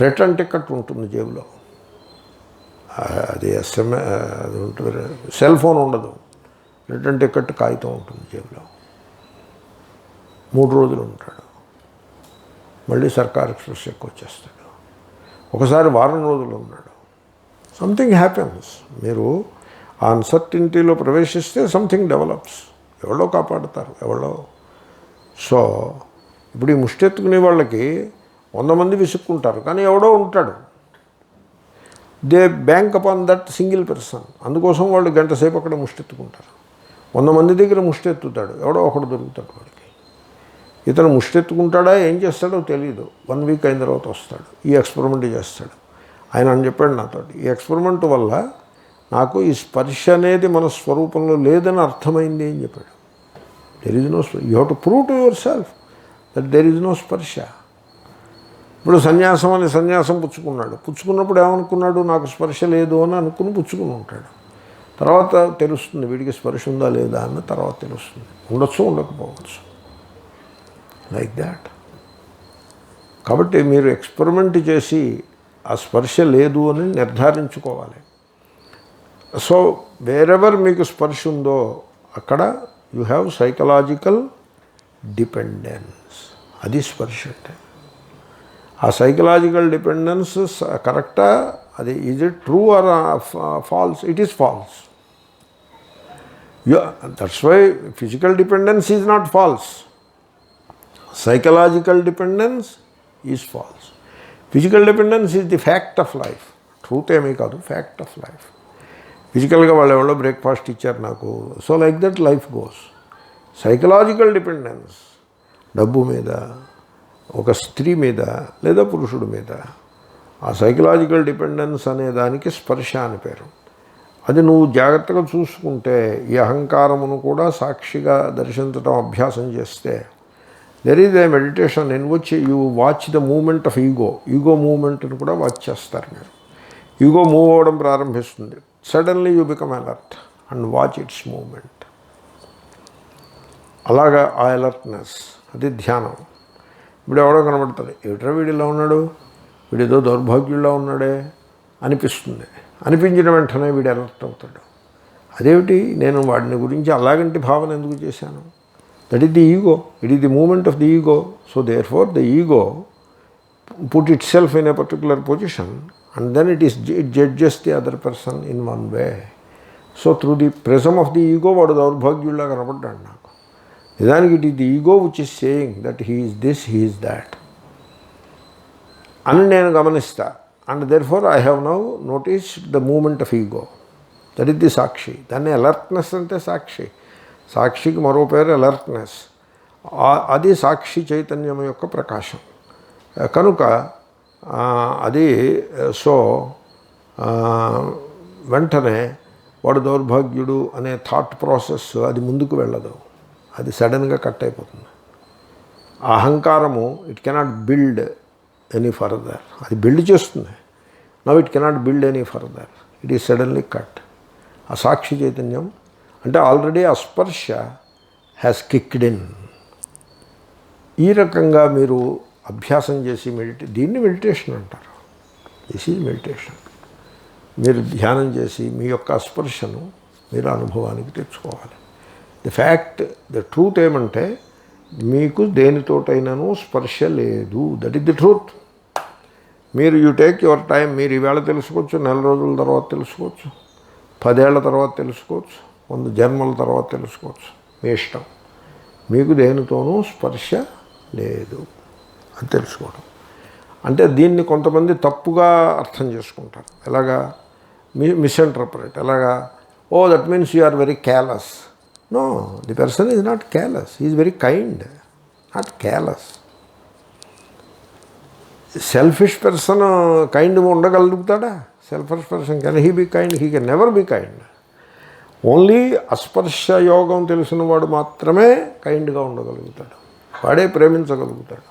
రిటర్న్ టికెట్ ఉంటుంది జేబులో. అది అది ఉంటుంది. సెల్ ఫోన్ ఉండదు, రిటర్న్ టికెట్ కాగితం ఉంటుంది జేబులో. 3 రోజులు ఉంటాడు. మళ్ళీ సర్కార్ ఎక్స్ప్రెస్ వచ్చేస్తాడు. ఒకసారి వారం రోజులు ఉన్నాడు. Something happens. మీరు ఆ అన్సర్టినిటీలో ప్రవేశిస్తే సంథింగ్ డెవలప్స్. ఎవరో కాపాడుతారు, ఎవరో. సో ఇప్పుడు ఈ ముష్టెత్తుకునే వాళ్ళకి 100 మంది విసుక్కుంటారు, కానీ ఎవడో ఉంటాడు. They bank upon that single person. అందుకోసం వాళ్ళు గంట సేపు అక్కడ ముష్టెత్తుకుంటారు. 100 మంది దగ్గర ముష్టెత్తుతాడు, ఎవడో ఒకడు దొరుకుతాడు వాడికి. ఇతను ముష్టెత్తుకుంటాడా, ఏం చేస్తాడో తెలియదు. 1 వీక్ అయిన తర్వాత వస్తాడు, ఈ ఎక్స్పెరిమెంట్ చేస్తాడు. ఆయన అని చెప్పాడు నాతో, ఈ ఎక్స్పెరిమెంట్ వల్ల నాకు ఈ స్పర్శ అనేది మన స్వరూపంలో లేదని అర్థమైంది అని చెప్పాడు. There is no, you have to prove to yourself that there is no స్పర్శ. ఇప్పుడు సన్యాసం అని సన్యాసం పుచ్చుకున్నప్పుడు ఏమనుకున్నాడు? నాకు స్పర్శ లేదు అని అనుకుని పుచ్చుకుని ఉంటాడు. తర్వాత తెలుస్తుంది వీడికి స్పర్శ ఉందా లేదా అన్న తర్వాత తెలుస్తుంది. ఉండొచ్చు, ఉండకపోవచ్చు. Like that. కాబట్టి మీరు ఎక్స్పెరిమెంట్ చేసి ఆ స్పర్శ లేదు అని నిర్ధారించుకోవాలి. సో వేరెవర్ మీకు స్పర్శ ఉందో అక్కడ యూ హ్యావ్ సైకలాజికల్ డిపెండెన్స్. అది స్పర్శ అంటే. ఆ సైకలాజికల్ డిపెండెన్స్ కరెక్టా? అది is it true or false? It is false. That's why physical dependence is not false. Psychological dependence is false. Physical dependence is the fact of life. Truth ఏమీ కాదు, fact of life. ఫిజికల్గా వాళ్ళు ఎవరో breakfast ఇచ్చారు నాకు, so like that life goes. Psychological dependence డబ్బు మీద, ఒక స్త్రీ మీద లేదా పురుషుడి మీద, ఆ సైకలాజికల్ డిపెండెన్స్ అనే దానికి స్పర్శ అని పేరు. అది నువ్వు జాగ్రత్తగా చూసుకుంటే, ఈ అహంకారమును కూడా సాక్షిగా దర్శించడం అభ్యాసం చేస్తే, there is a meditation in which you watch the moment of ego మూమెంట్ని కూడా వాచ్ చేస్తారు మీరు. ఈగో మూవ్ అవ్వడం ప్రారంభిస్తుంది. Suddenly you become alert and watch its moment. అలాగా ఆ అలర్ట్నెస్, అది ధ్యానం. ఇప్పుడు ఎవడో కనబడతాడు, ఏమిట్రా వీడిలా ఉన్నాడు, వీడేదో దౌర్భాగ్యుల్లో ఉన్నాడే అనిపిస్తుంది. అనిపించిన వెంటనే వీడు అలర్ట్ అవుతాడు. అదేమిటి, నేను వాడిని గురించి అలాగంటి భావన ఎందుకు చేశాను? That is the ego. It is the moment of the ego. So therefore the ego put itself in a particular position and then it judges the other person in one way. So through the prism of the ego వాడు దౌర్భాగ్యుల్లా కనపడ్డాడు నాకు. నిజానికి it is the ego which is saying that he is this, he is that అని నేను గమనిస్తా. And therefore I have now notice the moment of ego. That is the సాక్షి. దాన్ని అలర్ట్నెస్ అంటే సాక్షి. సాక్షికి మరో పేరు అలర్ట్నెస్. అది సాక్షి చైతన్యం యొక్క ప్రకాశం కనుక అది. సో వెంటనే వాడు దౌర్భాగ్యుడు అనే థాట్ ప్రాసెస్ అది ముందుకు వెళ్ళదు, అది సడన్గా కట్ అయిపోతుంది. అహంకారము it cannot build any further. అది బిల్డ్ చేస్తుంది, now it cannot build any further, it is suddenly cut. ఆ సాక్షి చైతన్యం అంటే ఆల్రెడీ ఆ స్పర్శ హ్యాస్ కిక్డ్ ఇన్. ఈ రకంగా మీరు అభ్యాసం చేసి దీన్ని మెడిటేషన్ అంటారు. This is meditation. మీరు ధ్యానం చేసి మీ యొక్క స్పర్శను మీరు అనుభవానికి తెచ్చుకోవాలి. ది ఫ్యాక్ట్, ద ట్రూత్ ఏమంటే మీకు దేనితోటైనాను స్పర్శ లేదు. That is the truth. మీరు యూ టేక్ యువర్ టైం. మీరు ఈవేళ తెలుసుకోవచ్చు, నెల రోజుల తర్వాత తెలుసుకోవచ్చు, 10 ఏళ్ల తర్వాత తెలుసుకోవచ్చు, 100 జన్మల తర్వాత తెలుసుకోవచ్చు, మీ ఇష్టం. మీకు దేనితోనూ స్పర్శ లేదు అని తెలుసుకోవడం. అంటే దీన్ని కొంతమంది తప్పుగా అర్థం చేసుకుంటారు. ఎలాగా? మిస్ఇంటర్ప్రెట్. ఎలాగా? Oh that means you are very careless. No, the person is not careless, is very kind, not careless. Selfish person kind ఉండగలుగుతాడా? Selfish person can he be kind? He can never be kind. Only అస్పర్శ యోగం తెలిసిన వాడు మాత్రమే కైండ్గా ఉండగలుగుతాడు, వాడే ప్రేమించగలుగుతాడు.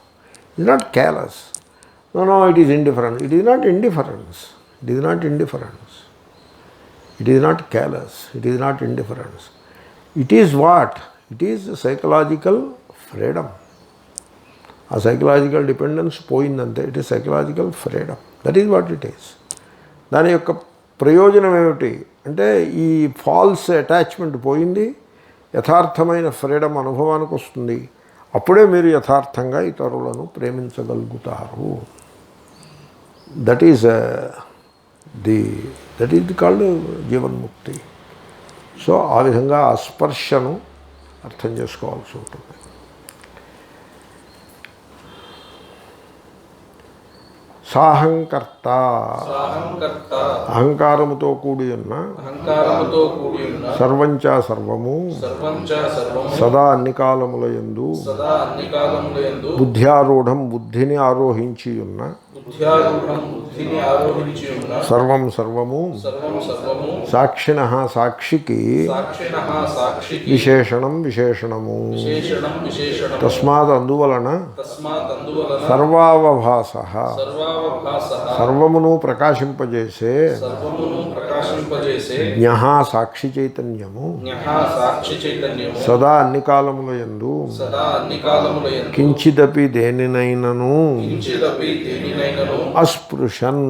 It not careless. No, it is indifference. It is not indifference. It is not indifference. It is not careless. It is not indifference. It is what? It is psychological freedom. ఆ సైకలాజికల్ డిపెండెన్స్ పోయిందంటే it is psychological freedom. That is what it is. దాని యొక్క ప్రయోజనం ఏమిటి అంటే ఈ falls attachment పోయింది, యథార్థమైన ఫ్రీడమ్ అనుభవానికి వస్తుంది. అప్పుడే మీరు యథార్థంగా ఇతరులను ప్రేమించగలుగుతారు. దట్ ఈజ్ ది కాల్డ్ జీవన్ముక్తి. సో ఆ విధంగా ఆ స్పర్శను అర్థం చేసుకోవాల్సి ఉంటుంది. సాహంకర్త, అహంకారముతో కూడి ఉన్న సర్వంచా సర్వము సదా అన్ని కాలముల యందు బుద్ధ్యారూఢం బుద్ధిని ఆరోహించి ఉన్న సర్వం సర్వము సాక్షిణ సాక్షికి విశేషణం విశేషణము. తస్మాత్ అందువలన సర్వావభాస సర్వమును ప్రకాశింపజేసే జ్ఞః సాక్షి చైతన్యము సదా అన్ని కాలముల యందు కించిదపి దేనినైనను అస్పృశన్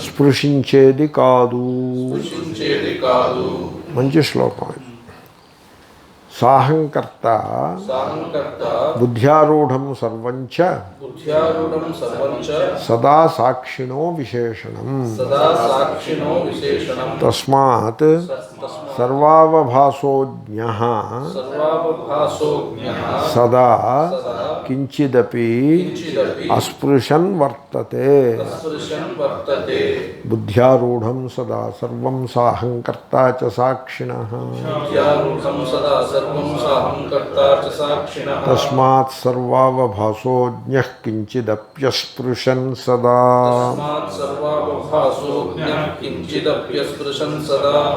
స్పృశించేది కాదు. మంచి శ్లోకం. సాహంకర్త బుద్ధ్యారూఢం సర్వంచ సదా సాక్షిణో విశేషణం. తస్మాత్ సర్వావభాసో జ్ఞః సదా కించిదపి అస్పృశన్ వర్తతే. బుద్ధ్యారూఢం సదా సర్వం సాహంకర్త చ సాక్షిణః. తస్మాత్ సర్వావభాసో జ్ఞః కించిదప్యస్పృశన్ సదా.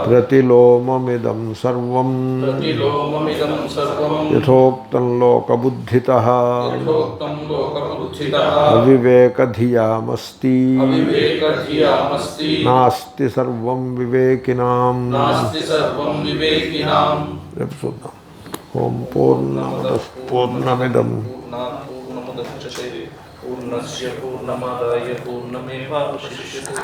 ప్రతిలోమమిదం సర్వం యథోక్తం లోకబుద్ధితః అవివేకధియామస్తి నాస్తి సర్వం వివేకినాం. రేపు చూద్దాం. ఓం పూర్ణమదః పూర్ణమిదం పూర్ణముదచ్యతే పూర్ణస్య పూర్ణమాదాయ పూర్ణమేవావశిష్యతే.